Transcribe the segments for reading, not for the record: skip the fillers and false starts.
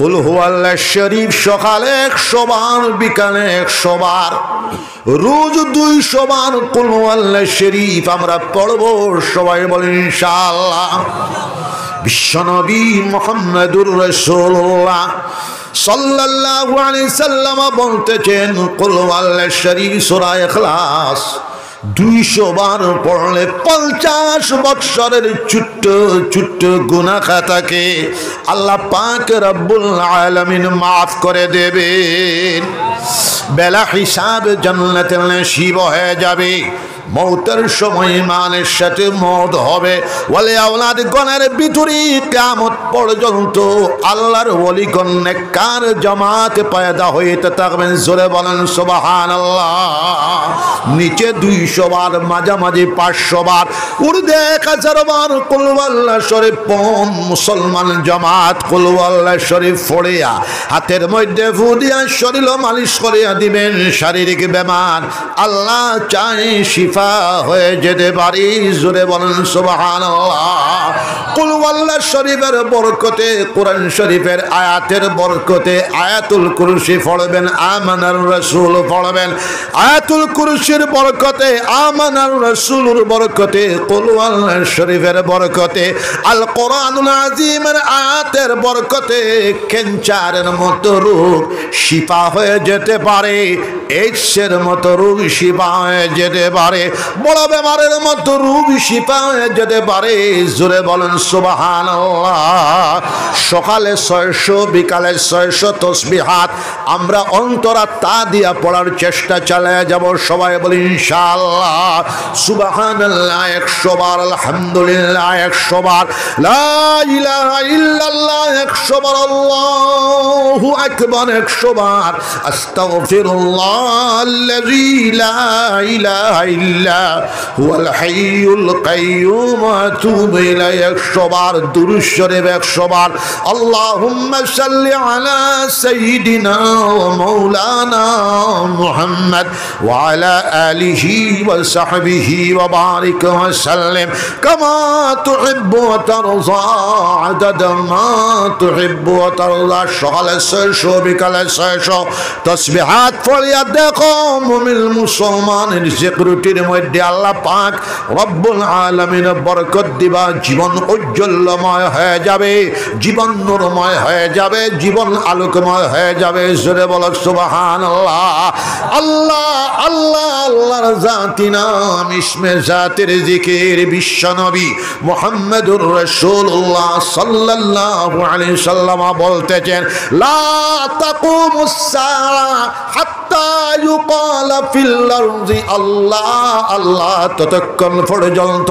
কুল হুয়াল্লাহ শরীফ সকালে 100 বার, বিকালে 100 বার, রোজ 200 বার কুল হুয়াল্লাহ শরীফ আমরা পড়ব। সবাই বলেন ইনশাআল্লাহ। বিশ্বনবী মুহাম্মদুর রাসূলুল্লাহ সাল্লাল্লাহু আলাইহি সাল্লাম বলতেছেন, কুল হুয়াল্লাহ শরীফ সূরা ইখলাস 200 বার পড়লে 50 বৎসরের ছোট্ট ছোট্ট গুনাহ খাতাকে আল্লাহ পাক রব্বুল আলামিন মাফ করে দেবেন। বেলা হিসাব জান্নাতের নসিব হয়ে যাবে। মৌতের সময় ইমানের সাথে মওত হবে। ওয়ালি আওলাদ গণের ভিতরে কিয়ামত পর্যন্ত আল্লাহর ওলিগণ নেককার জামাত পয়দা হইতে থাকবেন। জোরে বলেন সুবহানাল্লাহ। নিচে 200 বার, মাঝামাঝি 500 বার, উর্দে 1000 বার কুল হুয়াল্লাহ শরীফ পড়ুন। মুসলমান জামাত কুল হুয়াল্লাহ শরীফ পড়িয়া হাতের মধ্যে ফু দিয়া শরীর মালিশ করিয়া দিবেন। শারীরিক বেমার আল্লাহ চাই শিফা হয়ে যেতে পারি। জোরে বলেন সুবহানাল্লাহ। কুল হুয়াল্লাহ শরীফের বরকতে, কোরআন শরীফের আয়াতের বরকতে আয়াতুল কুরসি পড়বেন, আমানার রাসূল পড়বেন। আয়াতুল কুরসির বরকতে, আমানার রাসূলের বরকতে, কুল হুয়াল্লাহ শরীফের বরকতে, আল কোরআনুল আযীমের আয়াতের বরকতে ক্যান্সারের মতো রোগ শিফা হয়ে যেতে পারে, এইডসের মতো রোগ শিফা হয়ে যেতে পারে, বড় বেমারের মতো রোগ শিফা হয়ে যেতে পারে। জোরে বলেন সুবহানাল্লাহ। সকালে 600, বিকালে 600 তাসবিহাত আমরা অন্তরাত্মা দিয়া পড়ার চেষ্টা চালিয়ে যাব। সবাই বলি ইনশাআল্লাহ। সুবহানাল্লাহ 100 বার, আলহামদুলিল্লাহ 100 বার, লা ইলাহা ইল্লাল্লাহ 100 বার, আল্লাহু আকবার 100 বার, আস্তাগফিরুল্লাহ আল্লাযী লা ইলাহা ইল্লা হুয়াল হাইয়ুল কাইয়্যুম ওয়া আতুবু ইলাইহি 100 বার, দুরূদ শরীফ 100 বার, আল্লাহুম্মা সাল্লি আলা সাইয়্যিদিনা ওয়া মাওলানা মুহাম্মদ ওয়া আলা আলিহি ওয়া সাহবিহি ওয়া বারিক ওয়া সাল্লিম কামা তুহিব্বু ওয়া তারযা আদাদা মা তুহিব্বু ওয়া তারযা। সকালে 600, বিকালে 600 তাসবিহাত পড়িয়া দেখো মুমিন মুসলমানের সিকিউরিটির মধ্যে আল্লাহ পাক রব্বুল আলামিন বরকত দিবা। জীবন উজ্জ্বলময় হয়ে যাবে, জীবন নূরময় হয়ে যাবে, জীবন আলোকময় হয়ে যাবে। জোরে বলো সুবহানাল্লাহ। আল্লাহ আল্লাহ আল্লাহর জাতি নাম, ইসমে জাতের জিকির। বিশ্বনবী মুহাম্মদুর রাসূলুল্লাহ সাল্লাল্লাহু আলাইহি সাল্লাম বলতেছেন, লা তাকুমুস সাআ হাত্তা ইউকালা ফিল আরদি আল্লাহ আল্লাহ, ততক্ষণ পর্যন্ত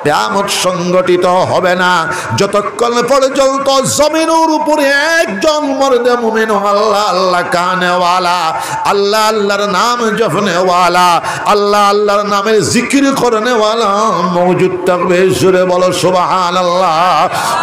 কিয়ামত সংগঠিত হবে না যতক্ষণ পর্যন্ত জমিনের উপরে একজন মর্দে মুমিন আল্লাহ আল্লাহ কানেওয়ালা, আল্লাহ আল্লাহর নাম জপনেওয়ালা, আল্লাহ আল্লাহর নামের জিকির করনেওয়ালা মওজুদ থাকবে। জোরে বলো সুবহানাল্লাহ।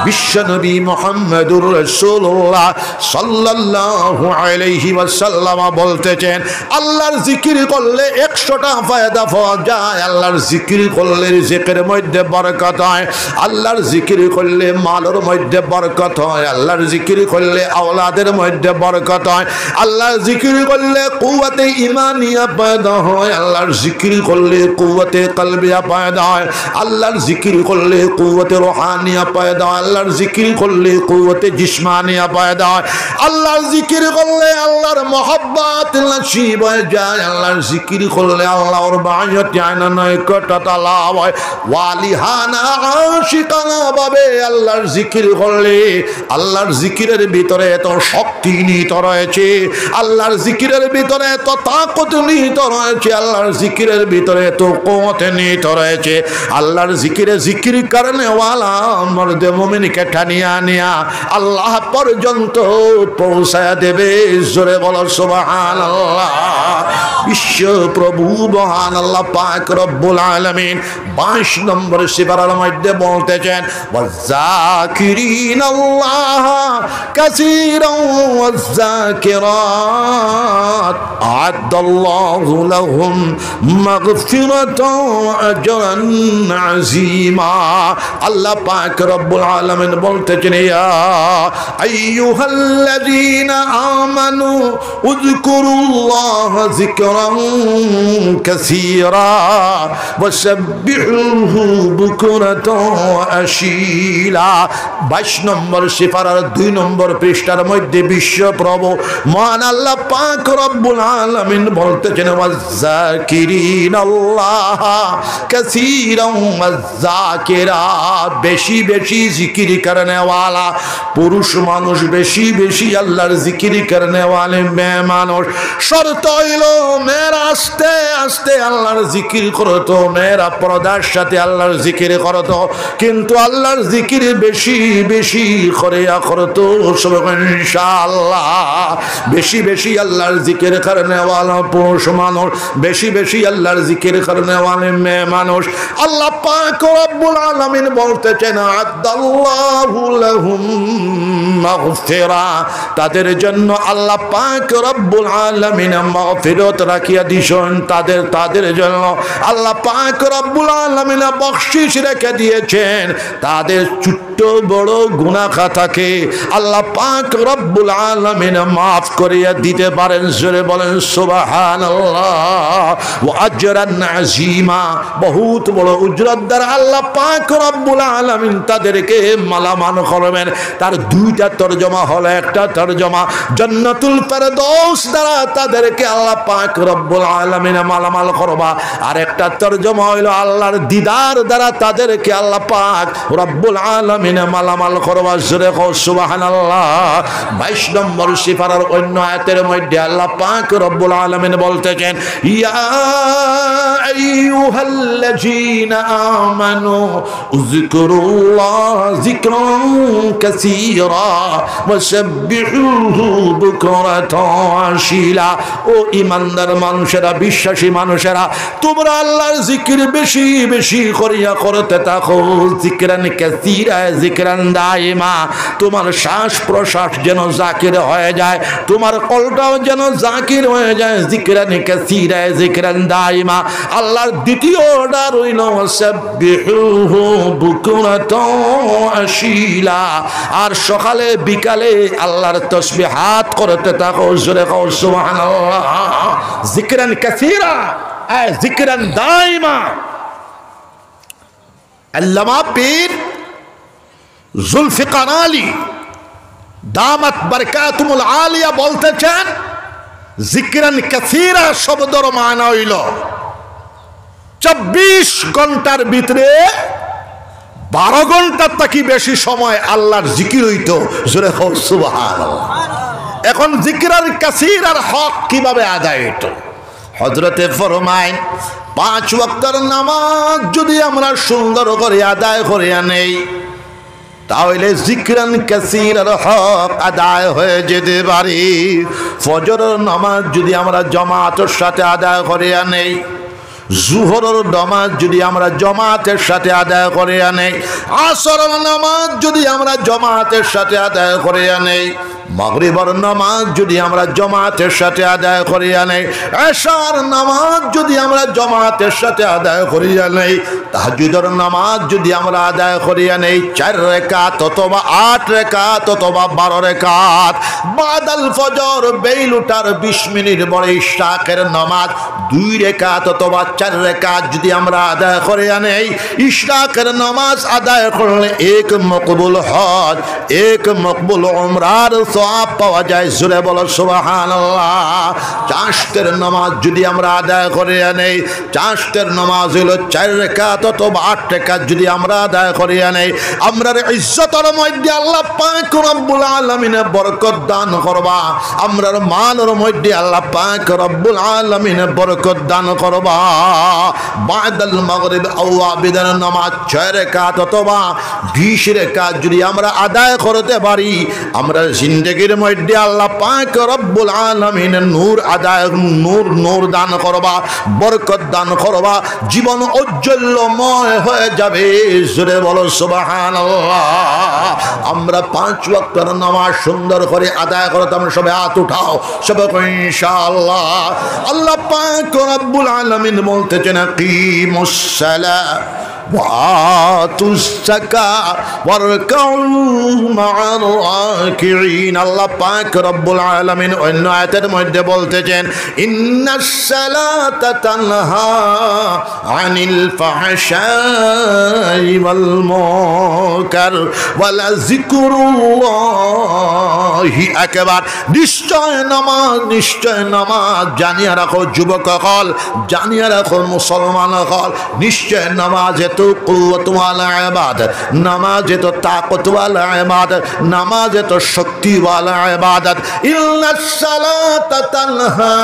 বিশ্বনবী মুহাম্মদুর রাসূলুল্লাহ সাল্লাল্লাহু আলাইহি ওয়াসাল্লাম বলতেছেন, আল্লাহর জিকির করলে 100টা ফায়দা পাওয়া যায়। আল্লাহর জিকির করলে রিজিকের মধ্যে বরকত হয়, আল্লাহর জিকির করলে মালের মধ্যে বরকত হয়, আল্লাহর জিকির করলে আওলাদের মধ্যে বরকত হয়, আল্লাহর জিকির করলে কুওয়াতে ঈমানিয়া পয়দা হয়, আল্লাহর জিকির করলে কুওয়াতে কলবিয়া পয়দা হয়, আল্লাহর জিকির করলে কুওয়াতে রূহানিয়া পয়দা হয়, আল্লাহর জিকির করলে কুওয়াতে জিসমানিয়া পয়দা হয়, আল্লাহর জিকির করলে আল্লাহর মহব্বত নসিব হয়ে যায়, আল্লাহর জিকির করলে আল্লাহর বায়াতে আনা নিকটতা লাভ হয়। ওয়ালিহানা আশিকানা ভাবে আল্লাহর জিকির করলে, আল্লাহর জিকিরের ভিতরে এত শক্তি নিহিত রয়েছে, আল্লাহর জিকিরের ভিতরে এত তাকত নিহিত রয়েছে, আল্লাহর জিকিরের ভিতরে এত কুওয়াত নিহিত রয়েছে। আল্লাহর জিকিরে জিকির কারণে ওয়ালা মর্দে মুমিনকে টানিয়া নিয়া আল্লাহ পর্যন্ত পৌঁছায়া দেবে। জোরে বলো সুবহানাল্লাহ। বিশ্ব প্রভু মহান আল্লাহ পাক রব্বুল আলামিন 22 নম্বর সিফারের মধ্যে বলতেছেন ওয়াযাকিরিনাল্লাহ কাসীরান ওয়াযাকিরাত আ'আদাল্লাহু লাহুম মাগফিরাতান ওয়া আজরান আযীমা। আল্লাহ পাক রব্বুল আলামিন বলতেছেন ইয়া আইয়ুহাল্লাযীনা আমানু উযকুরুল্লাহা যিকরান কাসীরা ওয়াসাব্বিহুহু বুকরাতান ওয়া আশীলা। 22 নম্বর সিফারার 2 নম্বর পৃষ্ঠার মধ্যে বিশ্বপ্রভু মহান আল্লাহ পাক রব্বুল আলামিন বলতেছেন ওয়াযাকিরিনাল্লাহ কাসীরান ওয়াযাকিরাত, বেশি বেশি জিকির করনে ওয়ালা পুরুষ মানুষ, বেশি বেশি আল্লাহর জিকির করনে ওয়ালে মেয়ে মানুষ। শর্ত হইল মেয়েরা আস্তে আস্তে আল্লাহর জিকির করতো, মেয়েরা পর্দার সাথে আল্লাহর জিকির করতো, কিন্তু আল্লাহর জিকির বেশি বেশি করিয়া করতো ইনশাআল্লাহ। বেশি বেশি আল্লাহর জিকির করনে ওয়ালা পুরুষ মানুষ, বেশি বেশি আল্লাহর জিকির করনে ওয়ালে মেয়ে মানুষ। আল্লাহ পাক রব্বুল আলামিন বলতেছেন আ'আদাল্লাহু লাহুম মাগফিরা, তাদের জন্য আল্লাহ পাক রব্বুল আলামিন মাগফিরাত রাখিয়া দিয়েছেন। তাদের জন্য আল্লাহ পাক রব্বুল আলামিন বখশিশ রেখে দিয়েছেন। তাদের ছোট বড় গুনাহ খাতাকে আল্লাহ পাক রব্বুল আলামিন মাফ করিয়া দিতে পারেন। জোরে বলেন সুবহানাল্লাহ। ওয়া আজরান আযীমা, বহুত বড় উজরত দ্বারা আল্লাহ পাক রব্বুল আলামিন তাদেরকে মালামাল করবেন। তার 2টা তরজমা হলো, একটা তরজমা জান্নাতুল ফেরদৌস দ্বারা তাদেরকে আল্লাহ পাক রব্বুল আলামিন মালামাল করবা, আর একটা তরজমা হইল আল্লাহর দিদার দ্বারা তাদেরকে আল্লাহ পাক রব্বুল আলামিন মালামাল করবা। জোরে কও সুবহানাল্লাহ। 22 নম্বর সিফারার অন্য আয়াতের মধ্যে আল্লাহ পাক রব্বুল আলামিন বলতেছেন ইয়া আইয়ুহাল্লাযীনা আমানু উযকুরুল্লাহ যিকরান কাসীরা ওয়াসাব্বিহুহু বুকরাতান ওয়া আশীলা। ও ঈমানদার মানুষেরা, বিশ্বাসী মানুষেরা, তোমরা আল্লাহর জিকির বেশি বেশি করিয়া করতে থাকো। যিকরান কাসীরা যিকরান দাইমা, তোমার শ্বাস প্রশ্বাস যেন জাকির হয়ে যায়, তোমার কলটাও যেন জাকির হয়ে যায়। যিকরান কাসীরা যিকরান দাইমা। আল্লাহর দ্বিতীয় অর্ডার হইল ওয়াসাব্বিহুহু বুকরাতান ওয়া আশীলা, আর সকালে বিকালে আল্লাহর তাসবিহাত করতে থাকো। জোরে কও সুবহানাল্লাহ। যিকরান কাসীরা যিকরান দাইমা। আল্লামা পীর জুলফিকার আলী দামাত বারকাতুল আলিয়া বলতেছেন যিকরান কাসীরা শব্দের মানে হইল 24 ঘন্টার ভিতরে 12 ঘন্টার থেকে বেশি সময় আল্লাহর জিকির হইতো। জোরে কও সুবহানাল্লাহ। এখন যিকরান কাসীরার হক কিভাবে আদায় হইতো? হযরতে ফরমায় 5 ওয়াক্তের নামাজ যদি আমরা সুন্দর করে আদায় করিয়া নেই, তাহলে যিকরান কাসীরার হক আদায় হয়ে যেতে পারে। ফজরের নামাজ যদি আমরা জামাতের সাথে আদায় করিয়া নেই, জুহরের নামাজ যদি আমরা জামাতের সাথে আদায় করিয়া নেই, আসরের নামাজ যদি আমরা জামাতের সাথে আদায় করিয়া নেই, মাগরিবের নামাজ যদি আমরা জামাতের সাথে আদায় করিয়া নেই, এশার নামাজ যদি আমরা জামাতের সাথে আদায় করিয়া নেই, তাহাজ্জুদের নামাজ যদি আমরা আদায় করিয়া নেই 4 রাকাত অথবা 8 রাকাত অথবা 12 রাকাত, বাদাল ফজর বেইলুটার 20 মিনিট পরে ইশরাকের নামাজ 2 রাকাত অথবা 4 রাকাত যদি আমরা আদায় করিয়া নেই, ইশরাকের নামাজ আদায় করলে 1 মকবুল হজ 1 মকবুল উমরার সওয়াব পাওয়া যায়। জোরে বলো সুবহানাল্লাহ। চাশতের নামাজ যদি আমরা আদায় করিয়া নেই, চাশতের নামাজ হলো 4 রাকাত অথবা 8 রাকাত যদি আমরা আদায় করিয়া নেই, আমরার ইজ্জতের মধ্যে আল্লাহ পাক রব্বুল আলামিন বরকত দান করবা, আমরার মালের মধ্যে আল্লাহ পাক রব্বুল আলামিন বরকত দান করবা। বাদাল মাগরিব আওয়াবিদের নামাজ 6 রাকাত অথবা 20 রাকাত যদি আমরা আদায় করতে পারি, আমরা জিন্দেগি জিন্দেগির মধ্যে আল্লাহ পাক রব্বুল আলামিন নূর আদায় নূর দান করবা, বরকত দান করবা, জীবন ঔজ্জ্বল্যময় হয়ে যাবে। জোরে বলো সুবহানাল্লাহ। আমরা 5 ওয়াক্তের নামাজ সুন্দর করে আদায় করতাম। সবাই হাত উঠাও, সবাই ইনশাআল্লাহ। আল্লাহ পাক রব্বুল আলামিন বলতেছেন আকিমুস সালাহ ওয়াতুস যাকাত ওয়ারকাউ মা'আর রাকিঈন। আল্লাহ পাক রব্বুল আলামিন অন্য আয়াতের মধ্যে বলতেছেন ইন্নাস সালাতা তানহা আনিল ফাহশাই ওয়াল মুনকার ওয়ালা যিকরুল্লাহি আকবার। নিশ্চয় নামাজ জানিয়া রাখো যুবক হল, জানিয়া রাখো মুসলমান হল, নিশ্চয় নামাজ তো কুওয়াত ওয়ালা ইবাদত, নামাজ তো তাকত ওয়ালা ইবাদত, নামাজ তো শক্তি ওয়ালা ইবাদত। ইন্নাস সালাতা তানহা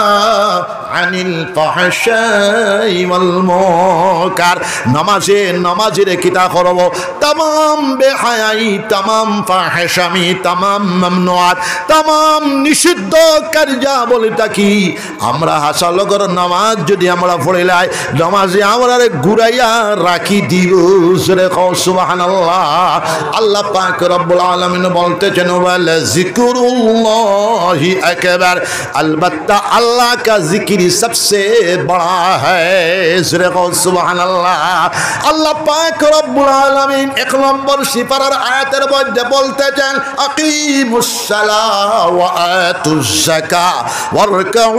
আনিল ফাহশাই ওয়াল মুনকার। নামাজের কিতা করব तमाम বেহায়াই, तमाम ফাহশামি, तमाम মামনুআত, तमाम নিষিদ্ধ কার্যাবলীটা কি আমরা হাসালগর নামাজ যদি আমরা পড়িলাই নামাজে আমরা ঘুরাইয়া রাখি দিব। জোরে কও সুবহানাল্লাহ। আল্লাহ পাক রব্বুল আলামিন বলতেছেন ওয়ালা যিকরুল্লাহি আকবার। अलबत्ता अल्लाह का जिक्र सबसे बड़ा है। জোরে কও সুবহানাল্লাহ। আল্লাহ পাক রব্বুল আলামিন 1 নম্বর সিপারার আয়াতের মধ্যে বলতেছেন আকিমুস সালাহ ওয়া আতুজ যাকাত ওয়ারকাউ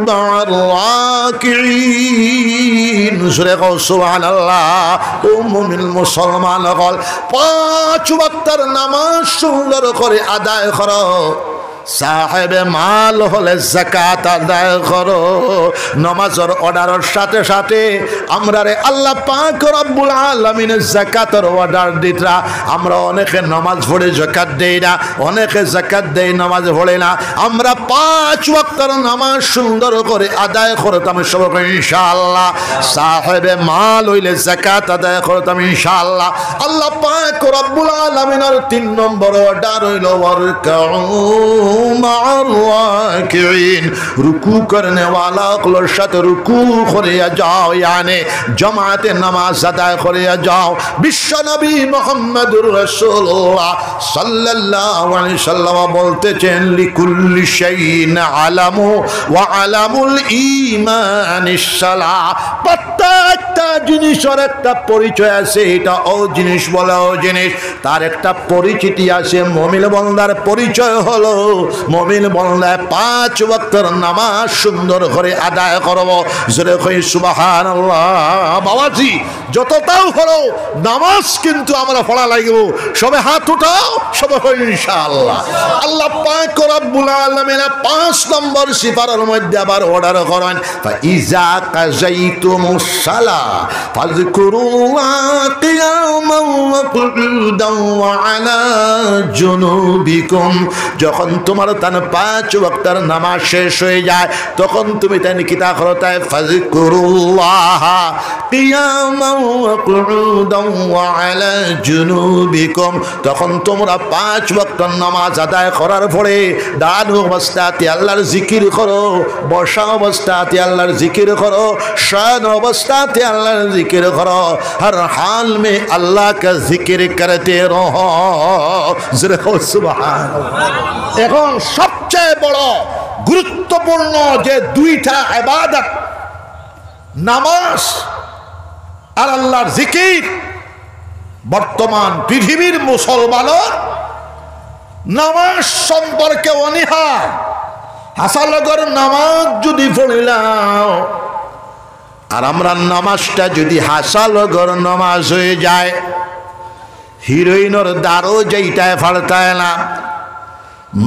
মা'আর রাকিঈন। জোরে কও সুবহানাল্লাহ। ও মুমিন মুসলমান হল 5 ওয়াক্তের নামাজ সুন্দর করে আদায় করো। সাহেবে মাল হলে যাকাত আদায় করো। নামাজের অর্ডারের সাথে সাথে আমরা রে আল্লাহ পাক রব্বুল আলামিন যাকাতের অর্ডার দিতরা। আমরা অনেকে নামাজ পড়ে যাকাত দেই না, অনেকে যাকাত দেই নামাজ পড়ে না। আমরা 5 ওয়াক্তের নামাজ সুন্দর করে আদায় করতাম সবাই ইনশাআল্লাহ। সাহেবে মাল হইলে যাকাত আদায় করতাম ইনশাআল্লাহ। আল্লাহ পাক রব্বুল আলামিনের 3 নম্বর অর্ডার হইল ওয়ারকাউ মা'আর রাকিঈন। রুকু করনে वाला গুলোর সাথে রুকু করে যাও, यानी জামাতে নামাজ আদায় করে যাও। বিশ্ব নবী মুহাম্মদুর রাসূলুল্লাহ সাল্লাল্লাহু আলাইহি সাল্লাম বলতেছেন লিকুল্লি শাইইন আলামু ওয়া আলামুল ঈমানিস সালাহ। প্রত্যেকটা জিনিসের একটা পরিচয় আছে। এটা ও জিনিস বলে ও জিনিস, তার একটা পরিচিতি আছে। মুমিন বান্দার পরিচয় হলো মুমিন বান্দা 5 ওয়াক্তের নামাজ সুন্দর করে আদায় করব। জোরে কই সুবহানাল্লাহ। বাবাজি যতটাও হলো নামাজ কিন্তু আমরা পড়া লাগবে। সবে হাত উঠাও, সবে কই ইনশাআল্লাহ। আল্লাহ পাক রব্বুল আলামিন 5 নম্বর সিফারের মধ্যে আবার অর্ডার করেন ফাইজা কাযাইতুমুস সালাহ ফাযকুরুল্লাহ কিয়ামান ওয়া কুউদান ওয়া আলা জুনুবিকুম। যখন তোমার তান 5 ওয়াক্তের নামাজ শেষ হয়ে যায় তখন তুমি তাই কিতা করো তাই ফাযকুরুল্লাহ কিয়ামান ওয়া কুউদান ওয়া আলা জুনুবিকুম। তখন তোমরা 5 ওয়াক্তের নামাজ আদায় করার পরে দাঁড়ানো অবস্থাতে আল্লাহর জিকির করো, বসা অবস্থাতে আল্লাহর জিকির করো, শান অবস্থাতে আল্লাহর জিকির করো। हर हाल में अल्लाह का जिक्र करते रहो। জোরে কও সুবহানাল্লাহ। এখন সবচেয়ে বড় গুরুত্বপূর্ণ যে 2টা ইবাদত নামাজ আর আল্লাহর জিকির, বর্তমান পৃথিবীর মুসলমানের নামাজ সম্পর্কে অনীহা। হাসালগর নামাজ যদি পড়িলাম আর আমরা নামাজটা যদি হাসালগর নামাজ হয়ে যায়, হিরোইনের দ্বারও যেইটায় ফাড়তায় না,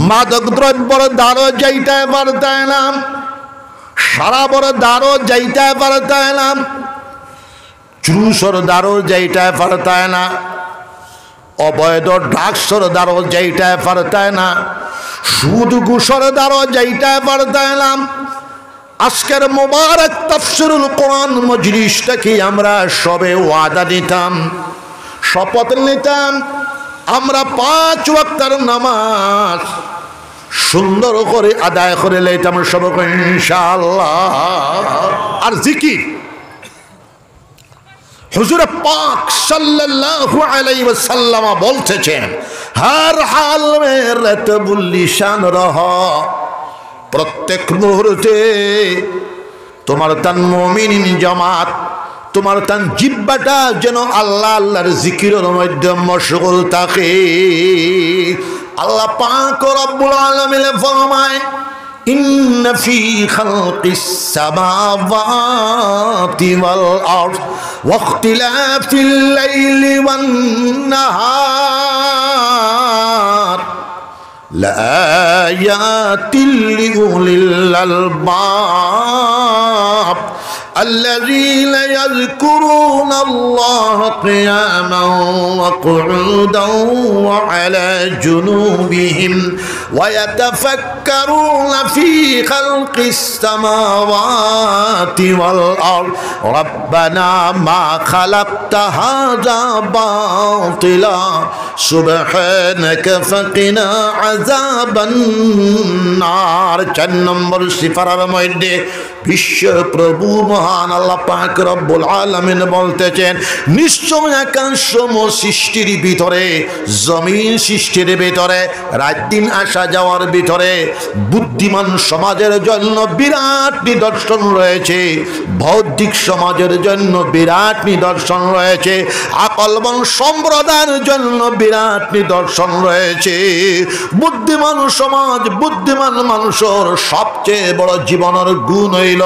মাদক দ্রব্যর দ্বারও যেইটায় পারতায় না, শরাবর দ্বারও যেইটায় পারতায় না, চুরুসর দ্বারও যেইটায় পারতায় না, অবৈধ ড্রাগসর দ্বারও যেইটায় পারতায় না, সুদ ঘুষর দ্বারও যেইটায় পারতায় না। আজকের মোবারক তাফসীরুল কোরআন মজলিসটাকে আমরা সবে ওয়াদা দিতাম, শপথ নিতাম আমরা 5 ওয়াক্তের নামাজ সুন্দর করে আদায় করে লইতাম সবক ইনশাআল্লাহ। আর জিকির হুজুর পাক সাল্লাল্লাহু আলাইহি ওয়াসাল্লাম বলতেছেন, হর হাল মে রতবুল লিসান রহা, প্রত্যেক মুহূর্তে তোমার তান মুমিনিন জামাত, তোমার তান জিহ্বাটা যেন আল্লাহ আল্লাহর জিকিরের মধ্যে মশগুল থাকে। আল্লাহ পাক রব্বুল আলামিন ফরমায়, ইন্না ফি খালকিস সামাওয়াতি ওয়াল আরদ ওয়া ইখতিলাফিল লাইলি ওয়ান নাহার লাআয়াতিল লিউলিল আলবাব الذين يذكرون الله قياما وقعودا وعلى جنوبهم ويتفكرون في خلق السماوات والأرض ربنا ما خلقت هذا باطلا سبحانك فقنا عذاب النار। 4 নম্বর সিফারার মধ্যে বিশ্ব প্রভু মহান আল্লাহ পাক রব্বুল আলামিন বলতেছেন, নিশ্চয় আকাশ সমূহ সৃষ্টির ভিতরে, জমিন সৃষ্টির ভিতরে, রাত দিন আসা যাওয়ার ভিতরে বুদ্ধিমান সমাজের জন্য বিরাট নিদর্শন রয়েছে, বৌদ্ধিক সমাজের জন্য বিরাট নিদর্শন রয়েছে, আকলবান সম্প্রদায়ের জন্য বিরাট নিদর্শন রয়েছে। বুদ্ধিমান সমাজ, বুদ্ধিমান মানুষের সবচেয়ে বড় জীবনের গুণ হইল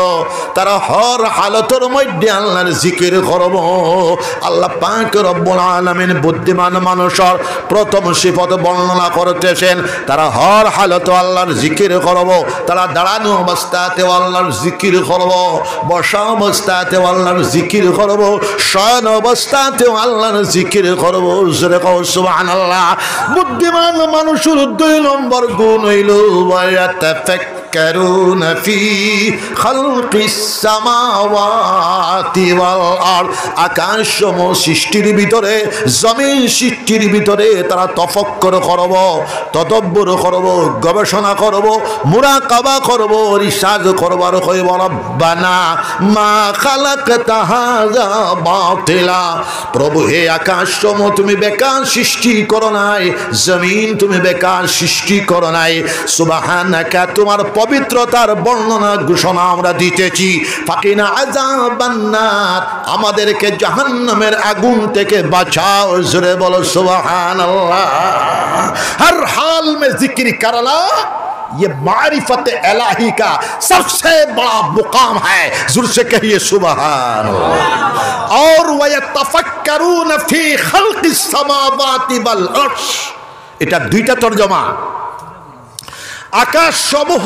তারা হর হালতের মধ্যে আল্লাহর জিকির করব। আল্লাহ পাক রব্বুল আলামিন বুদ্ধিমান মানুষের প্রথম সিফত বর্ণনা করতেছেন, তারা হর হালতে আল্লাহর জিকির করব। তারা দাঁড়ানো অবস্থাতে আল্লাহর জিকির করব, বসা অবস্থাতে আল্লাহর জিকির করব, শয়ন অবস্থাতে আল্লাহর জিকির করব। জোরে কও সুবহানাল্লাহ। বুদ্ধিমান মানুষের 2 নম্বর গুণ হইল يتفكرون في خلق السماوات والأرض, আকাশ সমূহ সৃষ্টির ভিতরে, জমিন সৃষ্টির ভিতরে তারা তফক্কর করব, তদব্বর করব, গবেষণা করব, মুরাকাবা করব, রিসার্চ করবার হইব। রব্বানা মা খালাকতা হাযা বাতিলা, প্রভু হে আকাশ সমূহ তুমি বেকার সৃষ্টি করো নাই, জমিন তুমি বেকার সৃষ্টি করো নাই। সুবহানাকা, তোমার পবিত্রতার বর্ণনা ঘোষণা আমরা দিতেছি। ফাকিনা আযাবান নার, আমাদেরকে জাহান্নামের আগুন থেকে বাঁচাও। জোরে বলো সুবহানাল্লাহ। हर हाल में जिक्र करना ये मारिफत इलाही का सबसे बड़ा मुकाम है। जोर से कहिए सुभान अल्लाह। और वयतफक्करून फी खल्किस समावाति वल अर्श, এটা 2টা তরজমা। আকাশ সমূহ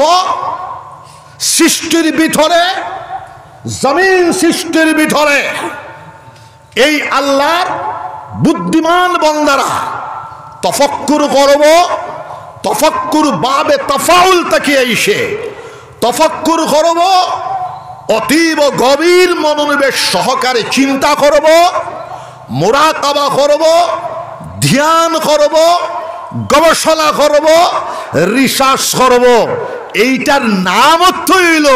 সৃষ্টির ভিতরে, জমিন সৃষ্টির ভিতরে এই আল্লাহর বুদ্ধিমান বান্দারা তফক্কুর করব। তফক্কুর বাবে তাফাউল তাকিয়ে এসে তফক্কুর করব, অতীব গভীর মনোনিবেশ সহকারে চিন্তা করব, মুরাকাবা করব, ধ্যান করব, গবেষণা করব, রিসার্চ করব। এইটার নাম হইল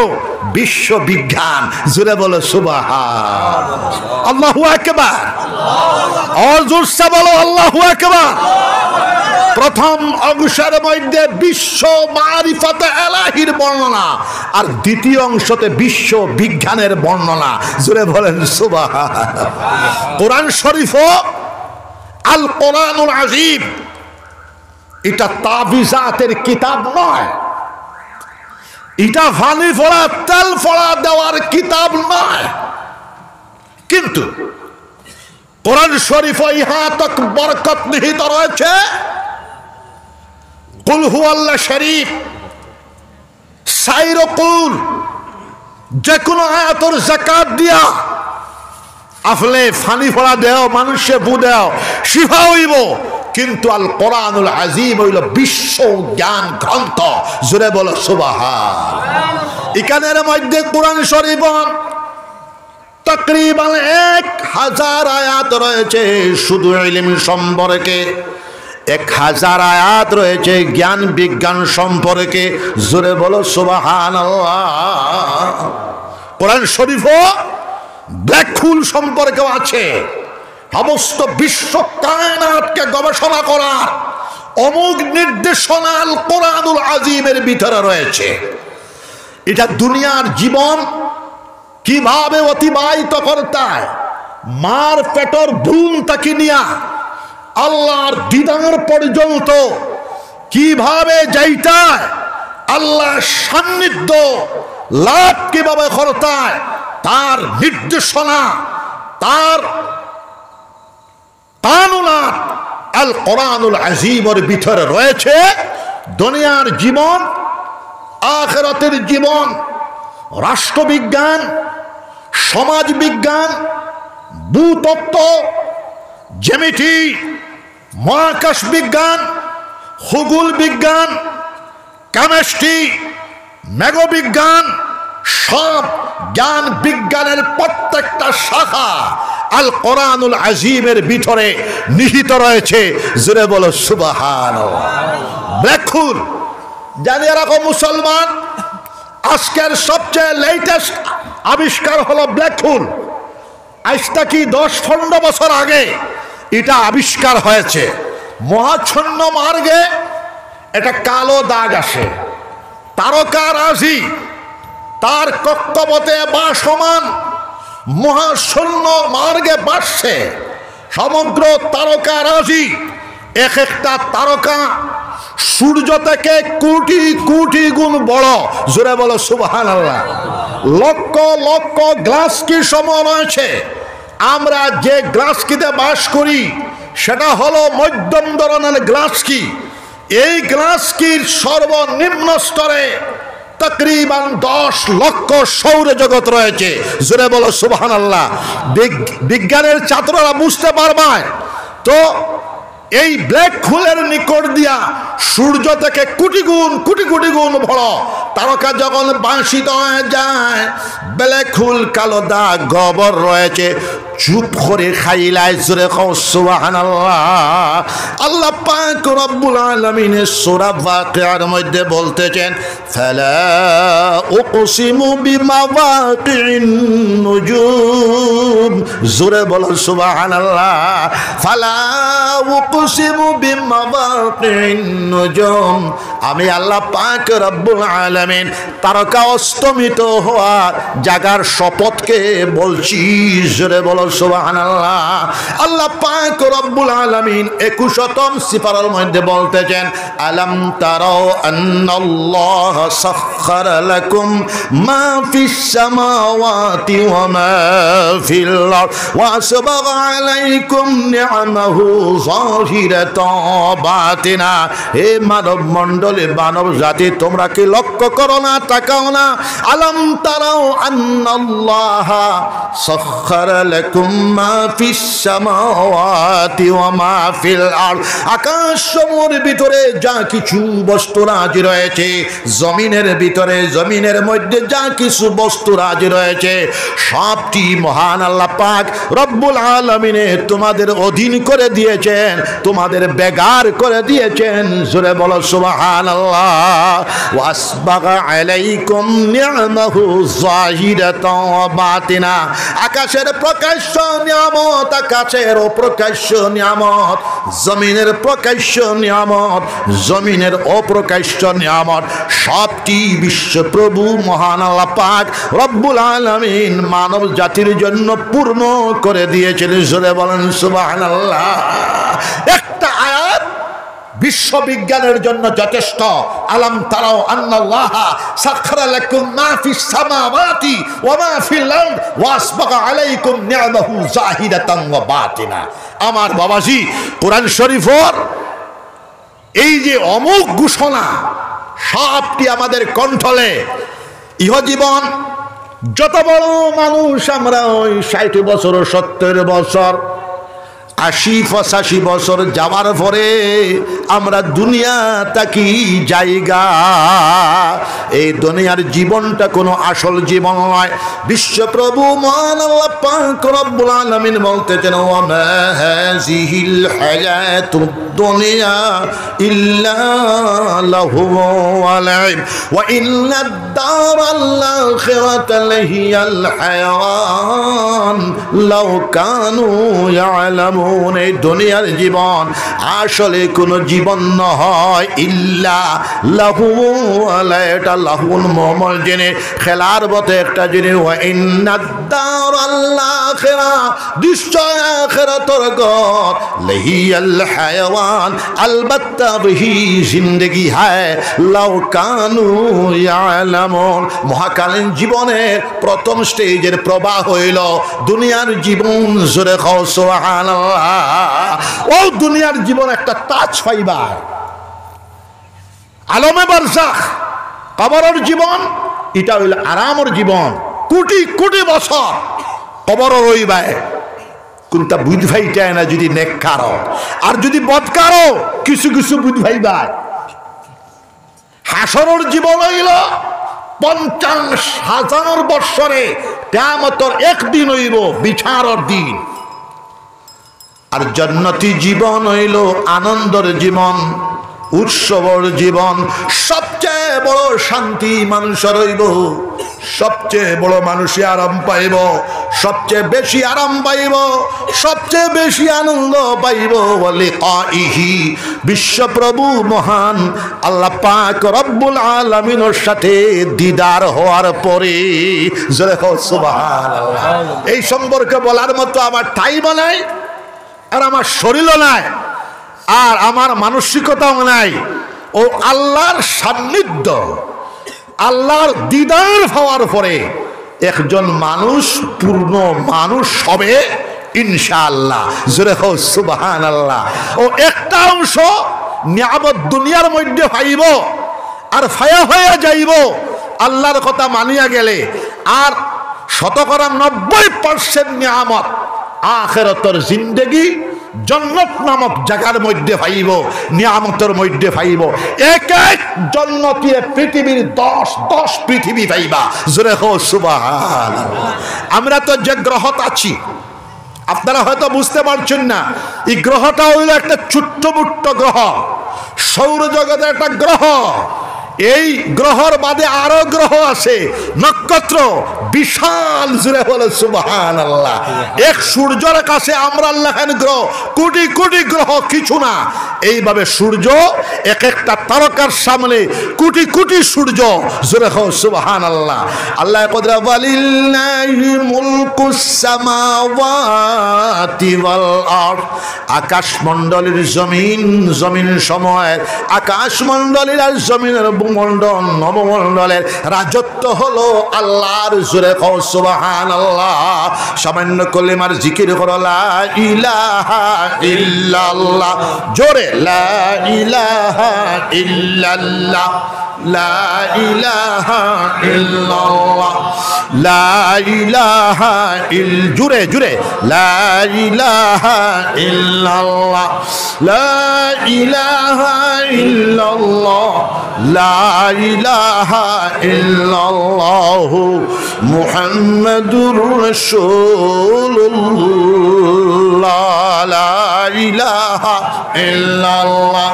বিশ্ববিজ্ঞান। জোরে বলো সুবহান আল্লাহু আকবার। আর জোরসে বলো আল্লাহু আকবার। প্রথম অংশের মধ্যে বিশ্ব মারিফাতে ইলাহির বর্ণনা, আর দ্বিতীয় অংশতে বিশ্ব বিজ্ঞানের বর্ণনা। জোরে বলেন সুবহান। কোরআন শরীফ আল কোরআনুল আযীম, এটা তাবিজাতের কিতাব নয়, এটা ফানি ফোড়া তেল ফোড়া দেওয়ার কিতাব নয়। কিন্তু কোরআন শরীফ ইহা তক বরকত নিহিত রয়েছে। কুল হুয়াল্লাহ শরীফ, সাইর কুল, যে কোনো আয়াতের যাকাত দিয়া আফলে ফানি ফোড়া দেও, মানুষে বু দেও, শিফা হইব। কিন্তু আল কোরআনুল আযীম হইল বিশ্ব জ্ঞান গ্রন্থ। জোরে বলো সুবহান। এখানের মধ্যে কোরআন শরীফ তকরিবান 1000 আয়াত রয়েছে শুধু ইলম সম্পর্কে। 1000 আয়াত রয়েছে জ্ঞান বিজ্ঞান সম্পর্কে। জোরে বলো সুবহানাল্লাহ। কোরআন শরীফও ব্ল্যাক হোল সম্পর্কেও আছে। সমস্ত বিশ্ব কায়নাতকে গবেষণা করার অমোঘ নির্দেশনা আল কোরআনুল আজিমের ভিতরে রয়েছে। এটা দুনিয়ার জীবন কিভাবে অতিবাহিত করতে হয়, মার পেটর ভ্রূণ তাকে নিয়া আল্লাহর দিদার পর্যন্ত কিভাবে যাইতে হয়, আল্লাহর সান্নিধ্য লাভ কিভাবে করতে হয়, তার নির্দেশনা, তার কানুনাত আল কোরআনুল আজিমের ভিতরে রয়েছে। দুনিয়ার জীবন, আখিরাতের জীবন, রাষ্ট্রবিজ্ঞান, সমাজ বিজ্ঞান, ভূতত্ত্ব, জ্যামিতি, মহাকাশ বিজ্ঞান, ভূগোল বিজ্ঞান, কেমিস্ট্রি, মেঘবিজ্ঞান, সব জ্ঞান বিজ্ঞানের প্রত্যেকটা শাখা আল কোরআনুল আজিমের ভিতরে নিহিত রয়েছে। জোরে বলো সুবহানাল্লাহ। ব্ল্যাক হোল জানি এরকম মুসলমান, আজকের সবচেয়ে লেটেস্ট আবিষ্কার হলো ব্ল্যাক হোল। আজ থেকে 10-15 বছর আগে এটা আবিষ্কার হয়েছে। মহাচ্ছন্ন মার্গে এটা কালো দাগ আসে, তারকা রাশি তার কক্ষপথে ভাসমান মহাশূন্য মার্গে ভাসছে। সমগ্র তারকা রাশি, এক একটা তারকা সূর্য থেকে কোটি কোটি গুণ বড়। জোরে বলো সুবহানাল্লাহ। লক্ষ লক্ষ গ্লাসকি সময় রয়েছে। আমরা যে গ্লাসকিতে বাস করি সেটা হলো মধ্যম ধরনের গ্লাসকি। এই গ্লাসকির সর্বনিম্ন স্তরে তকরিবান 10 লক্ষ সৌরজগৎ রয়েছে। জোরে বলো সুবহানাল্লাহ। বিজ্ঞানের ছাত্ররা বুঝতে পারবে তো এই ব্ল্যাক হোলের নিকট দিয়া সূর্য থেকে কোটি কোটি গুণ বড় তারকা যখন বাঁশিত হয়ে যায়, ব্ল্যাক হোল কালো দাগ গবর রয়েছে, চুপ করে খাইলাই। জোরে কও সুবহানাল্লাহ। আল্লাহ পাক রব্বুল আলামিন সূরা ওয়াকিয়ার মধ্যে বলতেছেন, ফালা উকসিমু বিমাওয়াকিন নুজুম। জোরে বলো সুবহানাল্লাহ। ফালা উকসিমু বিমাওয়াকিন নুজুম। আমি আল্লাহ পাক রব্বুল আলামিন তারকা অস্তমিত হওয়া জায়গার শপথকে বলছি। জোরে বলো সুবহানাল্লাহ। আল্লাহ পাক রব্বুল আলামিন 21ম সিফারের মধ্যে বলতেছেন, আলাম তারাও আন্নাল্লাহ সাখখারা লাকুম মা ফিস সামাওয়াতি ওয়া মা ফিল আরদ ওয়া আসবাগা আলাইকুম নি'মাহু যাহিরাতাও বাতিনা। হে মানব মণ্ডলী, মানব জাতি, তোমরা কি লক্ষ্য করো না, তাকাও না? আলাম তারাও আন্নাল্লাহ সাখখারা লাকুম মা ফিস সামাওয়াতি ওয়া মা ফিল আরদ। আকাশ সমূহের ভিতরে যা কিছু বস্তু রাজি রয়েছে, জমিনের ভিতরে, জমিনের মধ্যে যা কিছু বস্তু রাজি রয়েছে, সবটি মহান আল্লাহ পাক রব্বুল আলামিনে তোমাদের অধীন করে দিয়েছেন, তোমাদের বেগার করে দিয়েছেন। জোরে বলো সুবহানাল্লাহ। ওয়াসবাগা আলাইকুম নি'মাহু যাহিরাতাও ওয়া বাতিনা। আকাশের প্রকাশ্য নিয়ামত, আকাশের অপ্রকাশ্য নিয়ামত, জমিনের প্রকাশ্য নিয়ামত, জমিনের অপ্রকাশ্য নিয়ামত, সবটি বিশ্বপ্রভু মহান আল্লাহ পাক রব্বুল আলামিন মানব জাতির জন্য পূর্ণ করে দিয়েছেন। জোরে বলেন সুবহানাল্লাহ। একটা আয়াত বিশ্ববিজ্ঞানের জন্য যথেষ্ট। আলাম তারাও আন্নাল্লাহ সাখখারা লাকুম মা ফিস সামাওয়াতি ওয়া মা ফিল আরদ ওয়া আসবাগা আলাইকুম নি'মাহু যাহিরাতান ওয়া বাতিনা। আমার বাবাজি, কোরআন শরীফের এই যে অমোঘ ঘোষণা সবটি আমাদের কণ্ঠলে। ইহজীবন যত বড় মানুষ আমরা, ওই 60 বছর 70 বছর 80-85 বছর যাওয়ার পরে আমরা দুনিয়া তাকি জায়গা। এই দুনিয়ার জীবনটা কোনো আসল জীবন নয়। বিশ্বপ্রভু মহান আল্লাহ পাক রব্বুল আলামিন বলতেছেন, ওয়া মা হাযিহিল হায়াতুদ দুনিয়া ইল্লা লাহু ওয়া লাইব ওয়া ইন্নাদ দারাল আখিরাতা লাহিয়াল হায়াওয়ান লাউ কানু ইয়ালামুন। এই দুনিয়ার জীবন আসলে কোনো জীবন নয়, ইল্লা লাহু ওয়া লাইব, এটা লাহুল মুমল জেনে খেলার মতো একটা জিনিস। ওয়া ইন্নাদ দারাল আখিরা, নিশ্চয় আখিরাতের ঘর, লাহিয়াল হায়াওয়ান, अलबत्ता वही जिंदगी है लाउ कानू यालामुन। মহাকালীন জীবনের প্রথম স্টেজের প্রবাহ হইল দুনিয়ার জীবন। জোরে খাও সুবহানাল্লাহ। ও দুনিয়ার জীবন একটা তাজ ফাইবার, আলমে বারজাখ কবরের জীবন, এটা হইল আরামের জীবন। কোটি কোটি বছর কবর রইবাই, কোনটা বুঝ ভাইটায় না যদি নেককারো, আর যদি বদকারো কিছু কিছু বুঝ ভাইবাই। হাসরের জীবন হইল 50,000 বৎসরে কিয়ামতের একদিন হইব বিচারের দিন। আর জান্নাতি জীবন হইল আনন্দের জীবন, উৎসবের জীবন। সবচেয়ে বড় শান্তি মানুষের হইব, সবচেয়ে বড় মানুষে আরাম পাইব, সবচেয়ে বেশি আরাম পাইব, সবচেয়ে বেশি আনন্দ পাইব লিকাইহি, বিশ্বপ্রভু মহান আল্লাহ পাক রব্বুল আলামিনের সাথে দিদার হওয়ার পরে। জোরে কও সুবহানাল্লাহ। এই সম্পর্কে বলার মতো আমার টাইমও নাই, আর আমার শরীরও নাই, আর আমার মানসিকতাও নাই। ও আল্লাহর সান্নিধ্য, আল্লাহর দিদার হওয়ার পরে একজন মানুষ পূর্ণ মানুষ হবে ইনশাআল্লাহ। জোরে হোক সুবহানাল্লাহ। ও একটা অংশ নিয়ামত দুনিয়ার মধ্যে পাইব আর ফায়া হয়ে যাইব আল্লাহর কথা মানিয়া গেলে, আর 90% নিয়ামত আখিরাতের জিন্দেগি জান্নাত নামক জায়গার মধ্যে পাইব, নিয়ামতের মধ্যে পাইব। এক এক জান্নাতীয় পৃথিবীর 10 পৃথিবী পাইবা। জোরে হোক সুবহানাল্লাহ। আমরা তো যে গ্রহত আছি, আপনারা হয়তো বুঝতে পারছেন না, এই গ্রহটা হইল একটা ছোট্ট মুট্ট গ্রহ, সৌরজগতের একটা গ্রহ। এই গ্রহর বাদে আরো গ্রহ আছে, নক্ষত্র বিশাল। জুড়ে বলে সুবহানাল্লাহ। এক সূর্যের কাছে আমরা আল্লাহ গ্রহ, কোটি কোটি গ্রহ কিছু না। এইভাবে সূর্য এক একটা তারকার সামনে কোটি কোটি সূর্য। জুড়ে হোক সুবহানাল্লাহ। আল্লাহ কদরা ওয়ালিল্লাহি মুলকুস সামাওয়াতি ওয়াল আরদ, আকাশ মণ্ডলের জমিন, জমিন সময়ের আকাশ মণ্ডলের আর জমিনের মণ্ডল নবমণ্ডলের রাজত্ব হলো আল্লাহর। জোরে কও সুবহানাল্লাহ। সামান্য কলিমার জিকির করো লা ইলাহা ইল্লাল্লাহ। জোরে লা ইলাহা ইল্লাল্লাহ, লা ইলাহা ইল্লাল্লাহ, লা ইলাহা ইল, জুরে জুরে লা ইলাহা ইল্লাল্লাহ, লা ইলাহা ইল্লাল্লাহ, লা ইলাহা ইল্লাল্লাহু মুহাম্মাদুর রাসূলুল্লাহ, লা ইলাহা ইল্লাল্লাহ,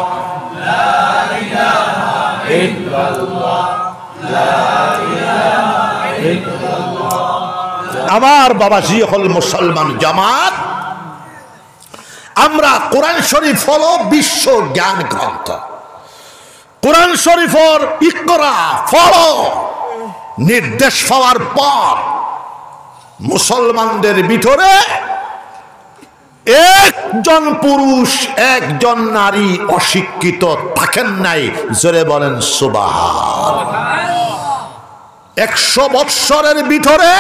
লা ইলাহা ইল্লাল্লাহ, লা ইলাহা ইল্লাল্লাহ। আমার বাবাজি হল মুসলমান জামাত, আমরা কোরআন শরীফ হলো বিশ্ব জ্ঞান গ্রন্থ। কোরআন শরীফের ইকরা পড়ো নির্দেশ পাওয়ার পর মুসলমানদের ভিতরে একজন পুরুষ একজন নারী অশিক্ষিত থাকেন নাই। জোরে বলেন সুবহানাল্লাহ। 100 বৎসরের ভিতরে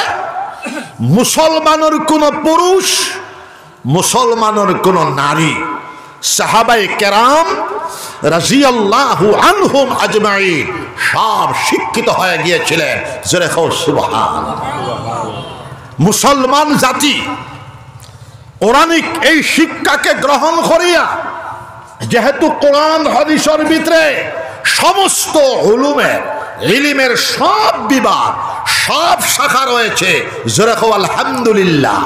মুসলমানের কোন পুরুষ, মুসলমানের কোন নারী, সাহাবায়ে কেরাম রাদিয়াল্লাহু আনহুম আজমাইন সব শিক্ষিত হয়ে গিয়েছিলেন। জোরে কও সুবহানাল্লাহ। মুসলমান জাতি কোরআনিক এই শিক্ষাকে গ্রহণ করিয়া যেহেতু কোরআন হাদিসের ভিতরে সমস্ত ইলমের সব বিভাগ সব শাখা রয়েছে, জোরে কও আলহামদুলিল্লাহ।